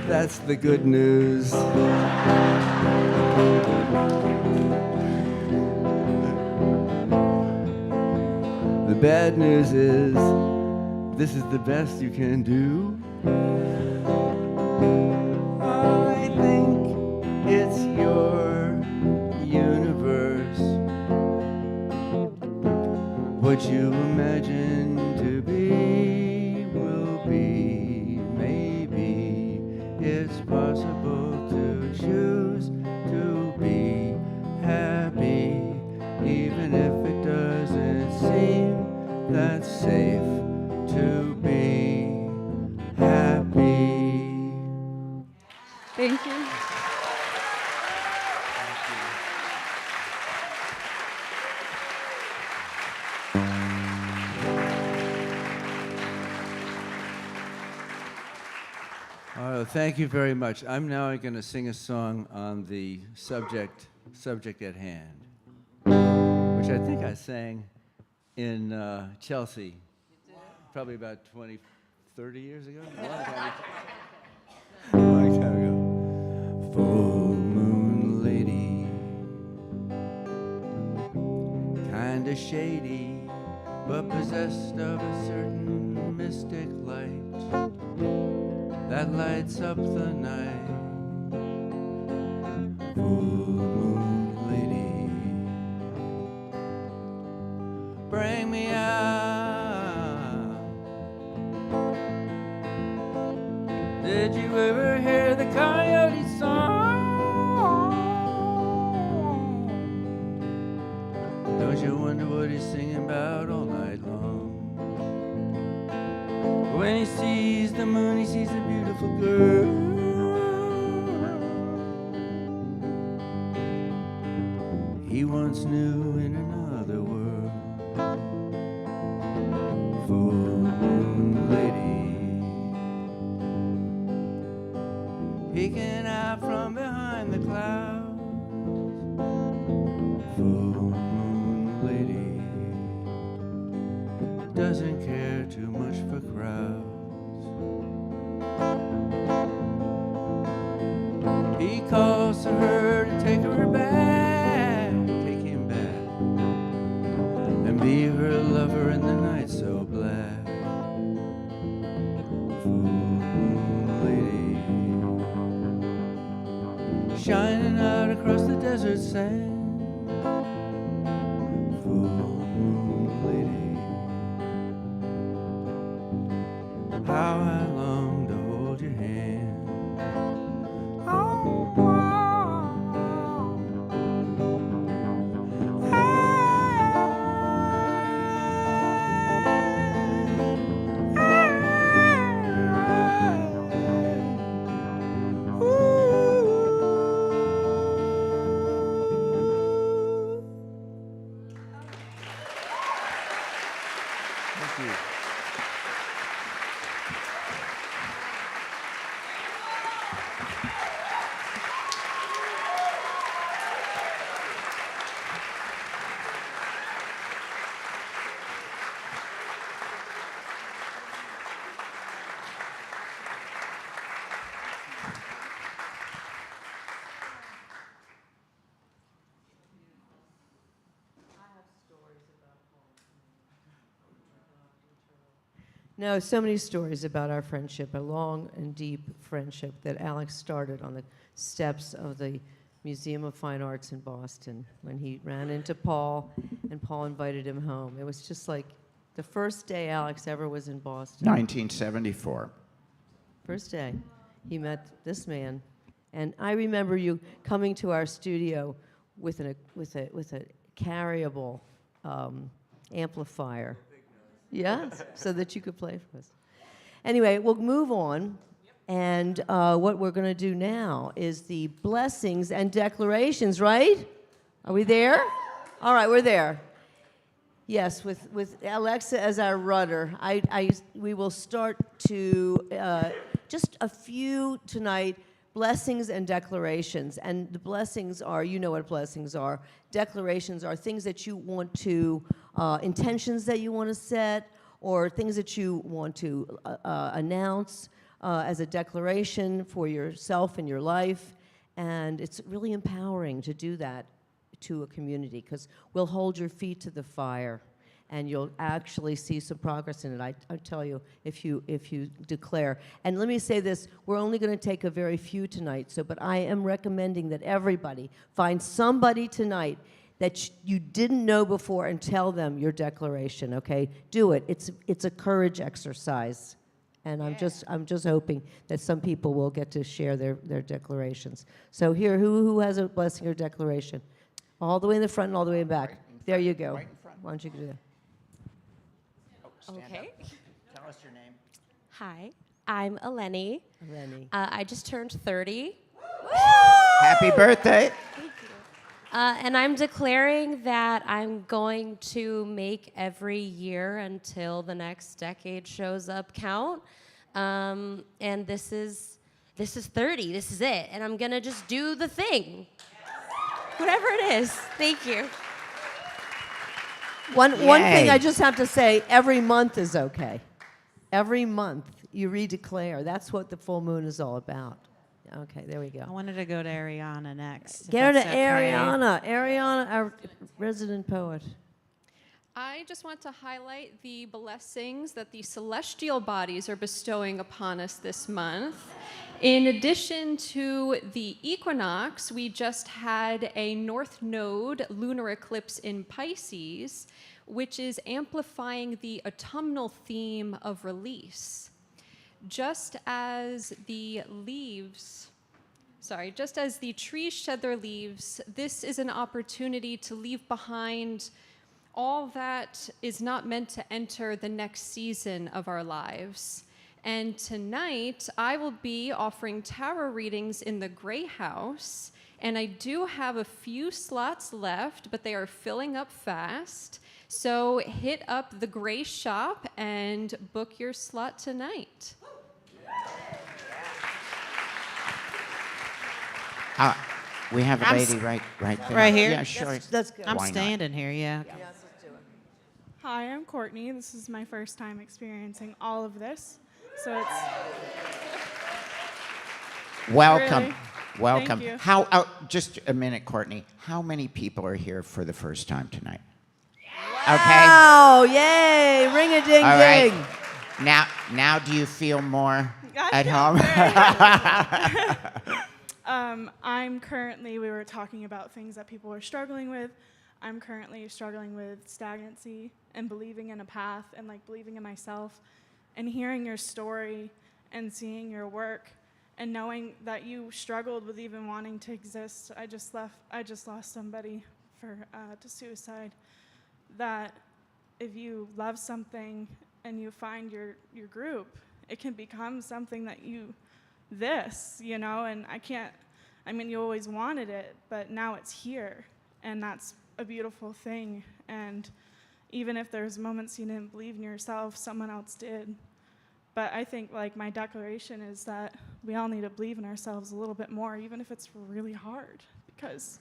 That's the good news. The bad news is, this is the best you can do. I think it's your universe. What you imagine to be will be. Maybe it's possible to choose to be happy, even if it doesn't seem that safe to be happy. Thank you. Oh, thank you very much. I'm now going to sing a song on the subject at hand, which I think I sang in Chelsea, probably about 20, 30 years ago. A long time ago. Full moon lady, kinda shady, but possessed of a certain mystic light that lights up the night. Full moon lady, bring me out. Did you ever hear the coyote song? Don't you wonder what he's singing about all night long? When he sees the moon, he sees a beautiful girl. He once knew in another world. Full moon lady, peeking out from behind the clouds. Full moon lady, doesn't care too much for crowds. He calls to her to take her back, take him back, and be her lover in the night so black. Full moon lady, shining out across the desert sand. Full moon you. No, so many stories about our friendship, a long and deep friendship that Alex started on the steps of the Museum of Fine Arts in Boston when he ran into Paul, and Paul invited him home. It was just like the first day Alex ever was in Boston. 1974. First day, he met this man, and I remember you coming to our studio with a carryable amplifier. Yes, so that you could play for us. Anyway, we'll move on, and what we're going to do now is the blessings and declarations. Right? Are we there? All right, we're there. Yes, with Alexa as our rudder, we will start to just a few tonight, blessings and declarations. And the blessings are, you know what blessings are. Declarations are things that you want to, intentions that you want to set, or things that you want to announce as a declaration for yourself and your life. And it's really empowering to do that to a community, because we'll hold your feet to the fire and you'll actually see some progress in it. I tell you, if you declare. And let me say this, we're only going to take a very few tonight, but I am recommending that everybody find somebody tonight that you didn't know before and tell them your declaration, okay? Do it. It's a courage exercise. And I'm just hoping that some people will get to share their declarations. So here, who has a blessing or declaration? All the way in the front and all the way in back. There you go. Right in front. Why don't you do that? Okay. Tell us your name. Hi, I'm Eleni. Lenny. I just turned 30. Happy birthday. Thank you. And I'm declaring that I'm going to make every year until the next decade shows up count. And this is 30. This is it. And I'm gonna just do the thing. Whatever it is. Thank you. One thing Yay. I just have to say, every month is okay. Every month you redeclare. That's what the full moon is all about. Okay, there we I go. wanted to go to Ariana next. if Get her to that's okay. Ariana. Ariana, our resident poet. I just want to highlight the blessings that the celestial bodies are bestowing upon us this month. In addition to the equinox, we just had a North Node lunar eclipse in Pisces, which is amplifying the autumnal theme of release. Just as the trees shed their leaves, this is an opportunity to leave behind all that is not meant to enter the next season of our lives. And tonight, I will be offering tarot readings in the Gray House, and I do have a few slots left, but they are filling up fast. So hit up the Gray Shop and book your slot tonight. We have a lady right there. Right here? Yeah, sure. That's good. I'm Why not? standing here, yeah. Yes, let's do it. Hi, I'm Courtney. This is my first time experiencing all of this. So it's Welcome. Really? Welcome. Thank you. Just a minute, Courtney. How many people are here for the first time tonight? Oh, yay! Ring a ding All ding. right. Now do you feel more I at feel home? we were talking about things that people are struggling with. I'm currently struggling with stagnancy and believing in a path and like believing in myself, and hearing your story and seeing your work and knowing that you struggled with even wanting to exist. I just lost somebody to suicide. That if you love something and you find your group, it can become something that you and you always wanted it, but now it's here, and that's a beautiful thing. And even if there's moments you didn't believe in yourself, someone else did. But I think like my declaration is that we all need to believe in ourselves a little bit more, even if it's really hard, because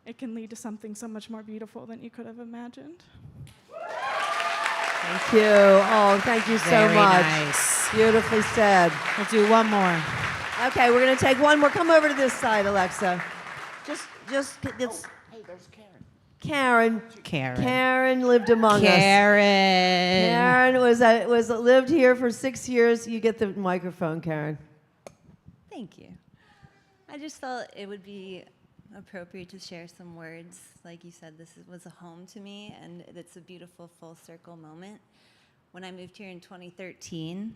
it can lead to something so much more beautiful than you could have imagined. Thank you. Oh, thank you so Very much. nice. Beautifully said. We'll do one more. Okay, we're going to take one more. Come over to this side, Alexa. Just it's Hey, there's Karen. Karen. Karen lived among us. Karen. Karen lived here for 6 years. You get the microphone, Karen. Thank you. I just felt it would be appropriate to share some words. Like you said, was a home to me, and it's a beautiful full circle moment. When I moved here in 2013,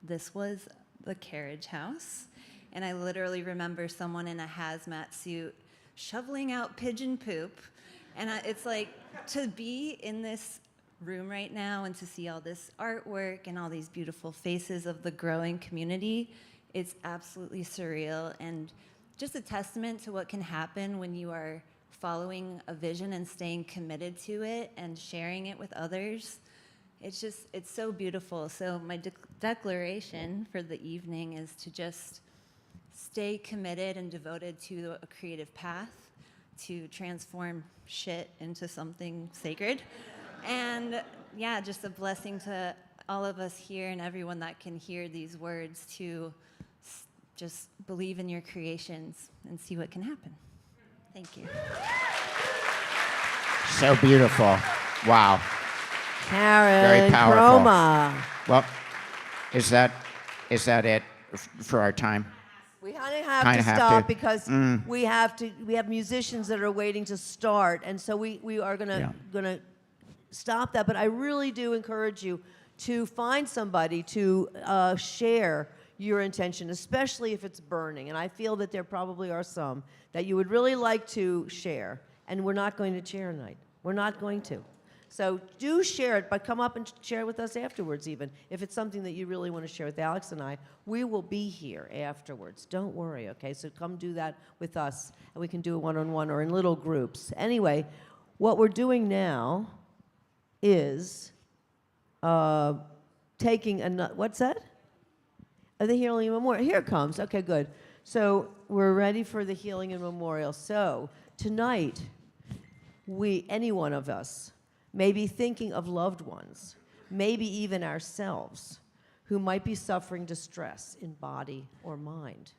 this was the carriage house, and I literally remember someone in a hazmat suit shoveling out pigeon poop, and it's like, to be in this room right now and to see all this artwork and all these beautiful faces of the growing community, it's absolutely surreal, and just a testament to what can happen when you are following a vision and staying committed to it and sharing it with others. It's so beautiful. So my declaration for the evening is to just stay committed and devoted to a creative path, to transform shit into something sacred. And yeah, just a blessing to all of us here and everyone that can hear these words to just believe in your creations and see what can happen. Thank you. So beautiful. Wow. Karen. Very powerful. Chroma. Well, is that it for our time? We kind of have Kinda to have stop to. because we have musicians that are waiting to start, and so we are gonna stop that. But I really do encourage you to find somebody to share your intention, especially if it's burning. And I feel that there probably are some that you would really like to share, and we're not going to share tonight. We're not going to. So do share it, but come up and share it with us afterwards even. If it's something that you really want to share with Alex and I, we will be here afterwards. Don't worry, okay? So come do that with us, and we can do it one-on-one or in little groups. Anyway, what we're doing now is taking another, what's that? The Healing and Memorial. Here it comes. Okay, good. So we're ready for the Healing and Memorial. So tonight, any one of us, may be thinking of loved ones, maybe even ourselves, who might be suffering distress in body or mind.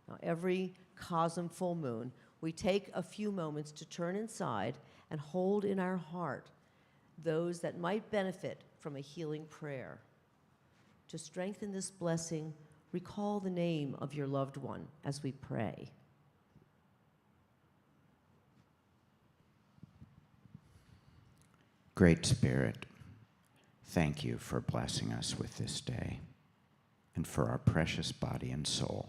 Now, every CoSM full moon, we take a few moments to turn inside and hold in our heart those that might benefit from a healing prayer. To strengthen this blessing, recall the name of your loved one as we pray. Great Spirit, thank you for blessing us with this day and for our precious body and soul.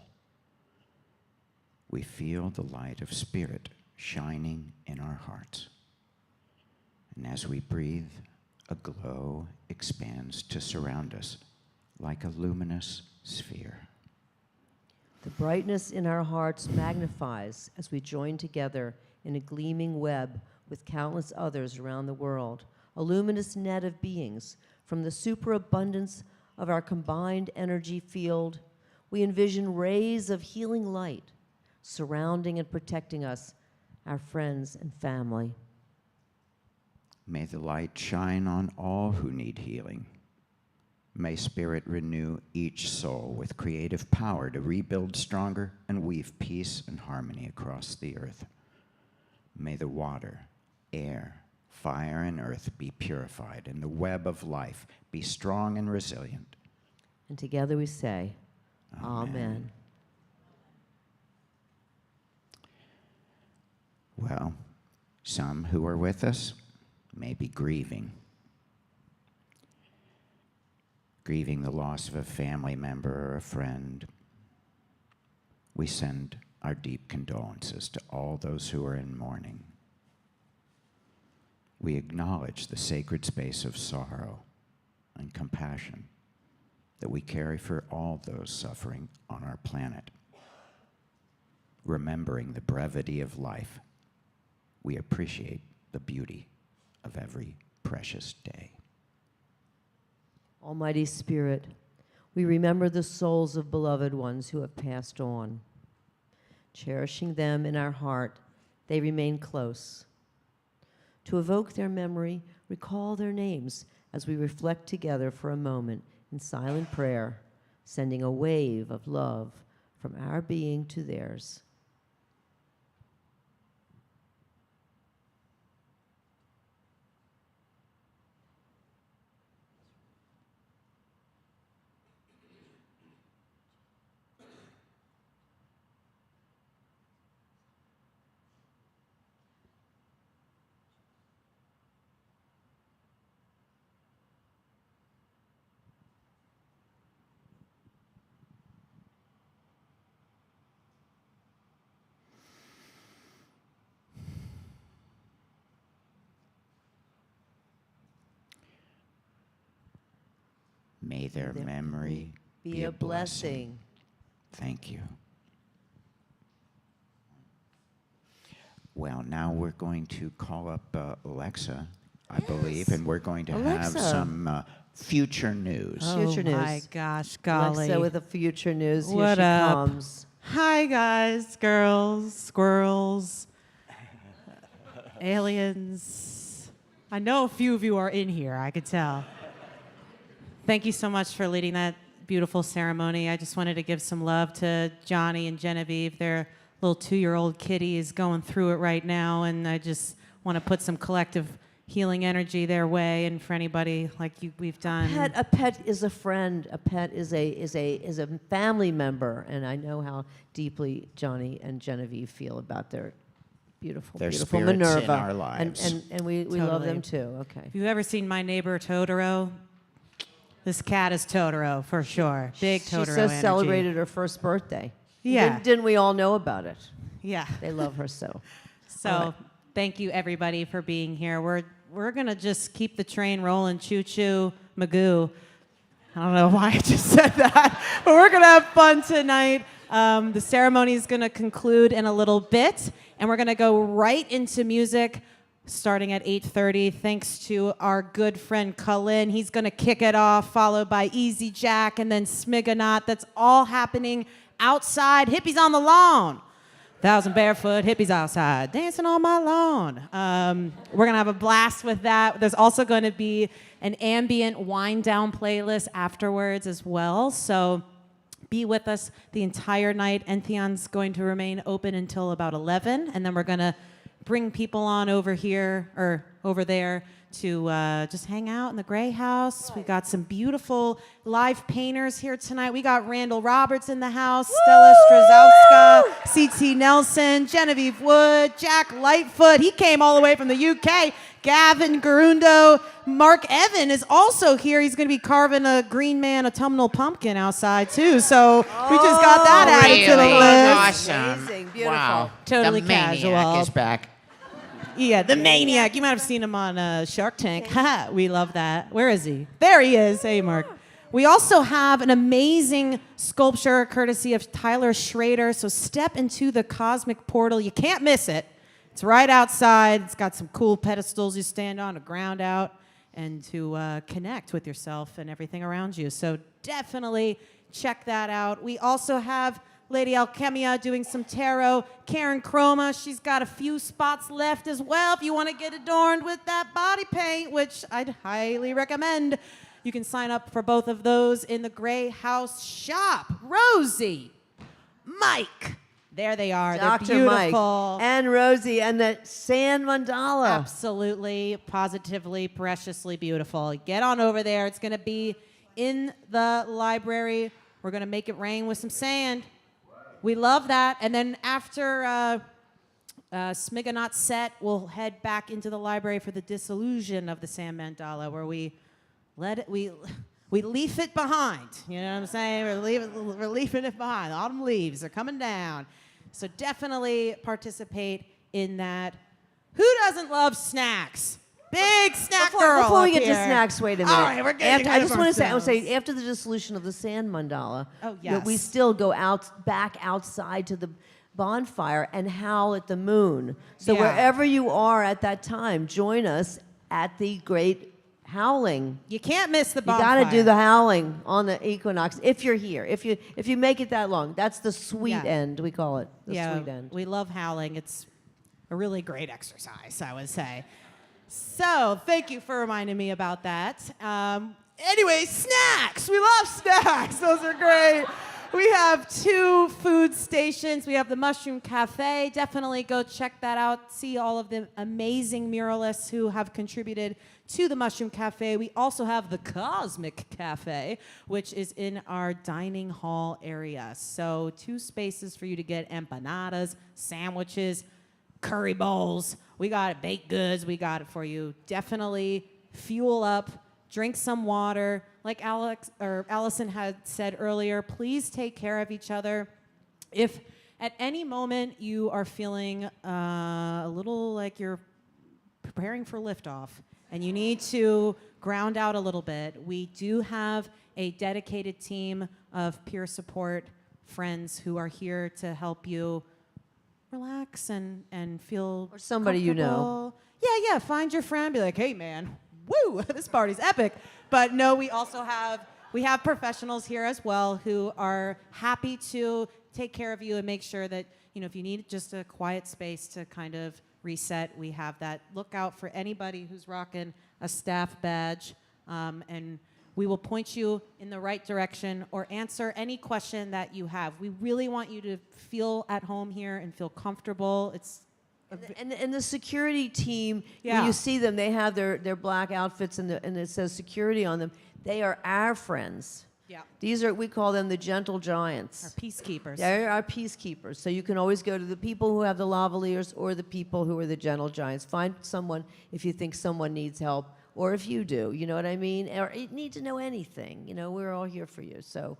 We feel the light of Spirit shining in our hearts. And as we breathe, a glow expands to surround us like a luminous sphere. The brightness in our hearts magnifies as we join together in a gleaming web with countless others around the world, a luminous net of beings. From the superabundance of our combined energy field, we envision rays of healing light surrounding and protecting us, our friends and family. May the light shine on all who need healing. May Spirit renew each soul with creative power to rebuild stronger and weave peace and harmony across the earth. May the water, air, fire, and earth be purified, and the web of life be strong and resilient. And together we say, Amen. Well, some who are with us may be grieving the loss of a family member or a friend. We send our deep condolences to all those who are in mourning. We acknowledge the sacred space of sorrow and compassion that we carry for all those suffering on our planet. Remembering the brevity of life, we appreciate the beauty of every precious day. Almighty Spirit, we remember the souls of beloved ones who have passed on. Cherishing them in our heart, they remain close. To evoke their memory, recall their names as we reflect together for a moment in silent prayer, sending a wave of love from our being to theirs. May their memory Be a blessing. Thank you. Well, now we're going to call up Alexa, I believe, and we're going to have Alexa. some future news. Future news. Oh my gosh, golly. Alexa with the future news. Here What she up? comes. Hi, guys, girls, squirrels, aliens. I know a few of you are in here, I could tell. Thank you so much for leading that beautiful ceremony. I just wanted to give some love to Johnny and Genevieve. Their little 2-year-old kitty is going through it right now, and I just want to put some collective healing energy their way, and for anybody like you, we've done. A pet is a friend. A pet is a family member, and I know how deeply Johnny and Genevieve feel about their beautiful, Their beautiful spirits Minerva. in our lives. And we love them Totally. too. Okay. Have you ever seen My Neighbor Totoro? This cat is Totoro, for sure. Big Totoro She just energy. celebrated her first birthday. Yeah. Didn't we all know about it? Yeah. They love her so. So All right. thank you, everybody, for being here. We're going to just keep the train rolling, choo-choo, Magoo. I don't know why I just said that, but we're going to have fun tonight. The ceremony is going to conclude in a little bit, and we're going to go right into music starting at 8:30, thanks to our good friend Cullen. He's going to kick it off, followed by Easy Jack, and then Smigonaut. That's all happening outside. Hippies on the lawn. 1,000 barefoot hippies outside, dancing on my lawn. We're going to have a blast with that. There's also going to be an ambient wind down playlist afterwards as well. So be with us the entire night. Entheon's going to remain open until about 11, and then we're going to bring people on over here or over there to just hang out in the Gray House. We got some beautiful live painters here tonight. We got Randall Roberts in the house, Stella Strazowska, C.T. Nelson, Genevieve Wood, Jack Lightfoot. He came all the way from the UK. Gavin Garundo. Mark Evan is also here. He's going to be carving a Green Man autumnal pumpkin outside, too. So we just got that added to the Really list. awesome. Amazing. Beautiful. Wow. Totally the maniac casual. is back. Yeah, the maniac. You might have seen him on Shark Tank. Ha, we love that. Where is he? There he is. Hey, Mark. We also have an amazing sculpture courtesy of Tyler Schrader. So step into the cosmic portal. You can't miss it. It's right outside. It's got some cool pedestals you stand on to ground out and to connect with yourself and everything around you. So definitely check that out. We also have Lady Alchemia doing some tarot. Karen Chroma, she's got a few spots left as well. If you want to get adorned with that body paint, which I'd highly recommend, you can sign up for both of those in the Gray House shop. Rosie, Mike, there they are. Dr. They're beautiful. Mike and Rosie and the sand mandala. Absolutely, positively, preciously beautiful. Get on over there. It's going to be in the library. We're going to make it rain with some sand. We love that. And then after Smigonaut's set, we'll head back into the library for the dissolution of the sand mandala, where we leaf it behind. You know what I'm saying? We're leaving it behind. The autumn leaves are coming down. So definitely participate in that. Who doesn't love snacks? Big snack girl. Before we up get to here. snacks, wait a minute. All right, we're getting I ahead just of want to say, I would ourselves. say, after the dissolution of the sand mandala, Oh, that we yes. still go back outside to the bonfire and howl at the moon. So Yeah. wherever you are at that time, join us at the great howling. You can't miss the You bonfire. got to do the howling on the equinox if you're here. If you make it that long, that's the sweet end, we call it. The sweet end. We love howling. It's a really great exercise, I would say. So thank you for reminding me about that. Anyway, snacks. We love snacks. Those are great. We have 2 food stations. We have the Mushroom Cafe. Definitely go check that out. See all of the amazing muralists who have contributed to the Mushroom Cafe. We also have the Cosmic Cafe, which is in our dining hall area. So 2 spaces for you to get empanadas, sandwiches, curry bowls. We got baked goods. We got it for you. Definitely fuel up. Drink some water. Like Allyson had said earlier, please take care of each other. If at any moment you are feeling a little like you're preparing for liftoff and you need to ground out a little bit, we do have a dedicated team of peer support friends who are here to help you relax and feel Or somebody you know. comfortable. Yeah, find your friend, be like, hey man, woo, this party's epic. But no, we have professionals here as well who are happy to take care of you and make sure that, if you need just a quiet space to kind of reset, we have that. Look out for anybody who's rocking a staff badge, and we will point you in the right direction or answer any question that you have. We really want you to feel at home here and feel comfortable. It's And the security team, Yeah. when you see them, they have their black outfits and it says security on them. They are our friends. Yeah. We call them the gentle giants. Our peacekeepers. They're our peacekeepers. So you can always go to the people who have the lavaliers or the people who are the gentle giants. Find someone if you think someone needs help, or if you do, you know what I mean? Or you need to know anything. We're all here for you. So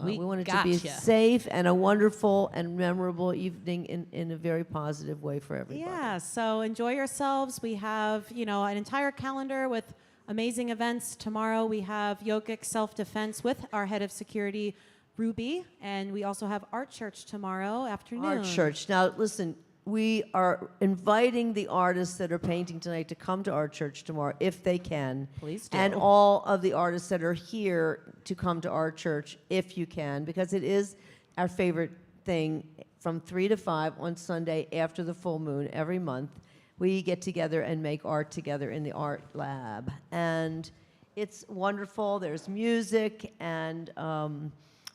we want it to be gotcha. safe and a wonderful and memorable evening in a very positive way for everybody. Yeah, so enjoy yourselves. We have, an entire calendar with amazing events. Tomorrow we have yogic self-defense with our head of security, Ruby, and we also have art church tomorrow afternoon. Art church. Now, listen, we are inviting the artists that are painting tonight to come to Art Church tomorrow if they can. Please do. And all of the artists that are here to come to Art Church if you can, because it is our favorite thing from 3 to 5 on Sunday after the full moon every month. We get together and make art together in the art lab. And it's wonderful. There's music and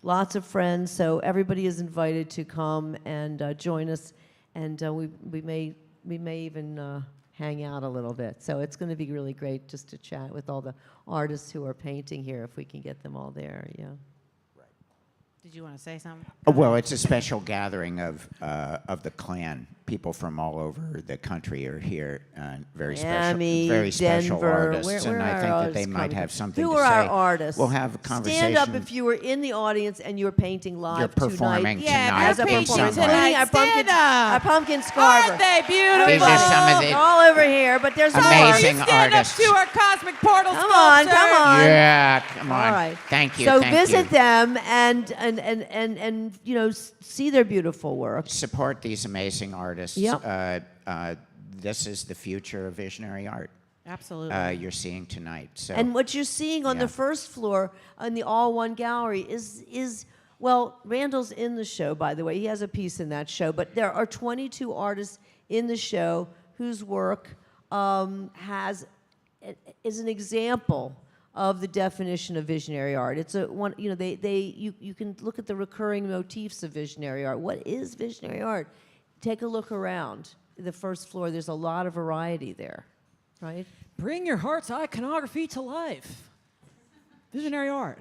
lots of friends. So everybody is invited to come and join us. And we may even hang out a little bit. So it's going to be really great just to chat with all the artists who are painting here, if we can get them all there. Yeah. Did you want to say something? Well, it's a special gathering of the clan. People from all over the country are here. Miami, very special Denver. artists, Where and are I our think that artists they might coming have from? something Who to are say. our artists? We'll have a conversation. Stand up if you were in the audience and you were painting live You're performing tonight. Yeah, tonight. As a We're performer, painting including tonight. our pumpkin, Stand up. our pumpkin scarver. Aren't they beautiful? These are some of the They're all over here, but there's amazing more. You stand artists. up to our cosmic portal Come on, sculpture. come on. Yeah, come on. All right. Thank you. So thank visit you. them and see their beautiful work. Support these amazing artists. Yep. This is the future of visionary art. Absolutely. You're seeing tonight. So And what you're seeing on Yeah. the first floor on the All One Gallery is well, Randall's in the show, by the way. He has a piece in that show. But there are 22 artists in the show whose work is an example of the definition of visionary art. It's you can look at the recurring motifs of visionary art. What is visionary art? Take a look around. The first floor, there's a lot of variety there, right? Bring your heart's iconography to life. Visionary art.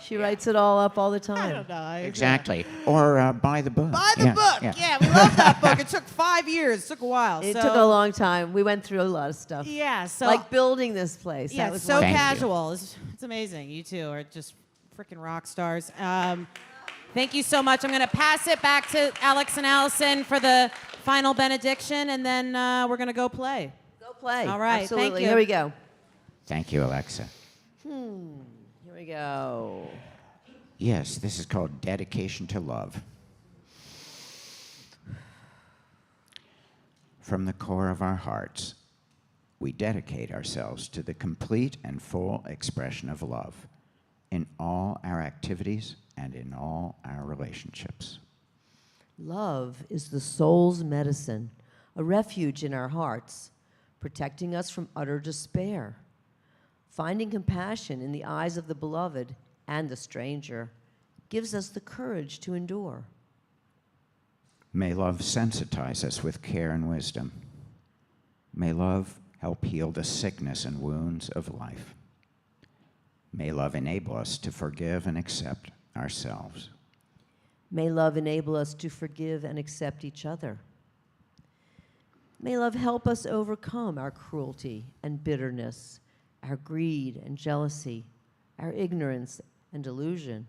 She writes it all up all the time. I don't know. exactly. Or buy the book. Buy the book. Yeah, we love that book. It took 5 years. It took a while. It took a long time. We went through a lot of stuff. Yeah, so like building this place. yeah, that was it's so one- Thank you. casual. It's amazing. You two are just freaking rock stars. Thank you so much. I'm going to pass it back to Alex and Allyson for the final benediction, and then we're going to go play. Go play. All right, thank Absolutely. you. Here we go. Thank you, Alexa. Here we go. Yes, this is called Dedication to Love. From the core of our hearts, we dedicate ourselves to the complete and full expression of love in all our activities and in all our relationships. Love is the soul's medicine, a refuge in our hearts, protecting us from utter despair. Finding compassion in the eyes of the beloved and the stranger gives us the courage to endure. May love sensitize us with care and wisdom. May love help heal the sickness and wounds of life. May love enable us to forgive and accept ourselves. May love enable us to forgive and accept each other. May love help us overcome our cruelty and bitterness, our greed and jealousy, our ignorance and delusion.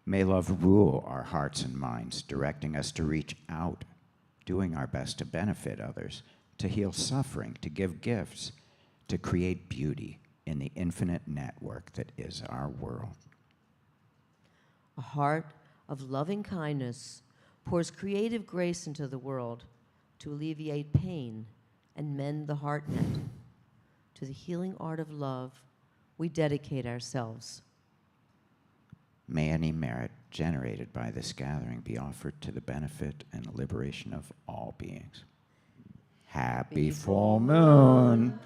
May love rule our hearts and minds, directing us to reach out, doing our best to benefit others, to heal suffering, to give gifts, to create beauty in the infinite network that is our world. A heart of loving kindness pours creative grace into the world to alleviate pain and mend the heart net. To the healing art of love, we dedicate ourselves. May any merit generated by this gathering be offered to the benefit and liberation of all beings. Happy full moon.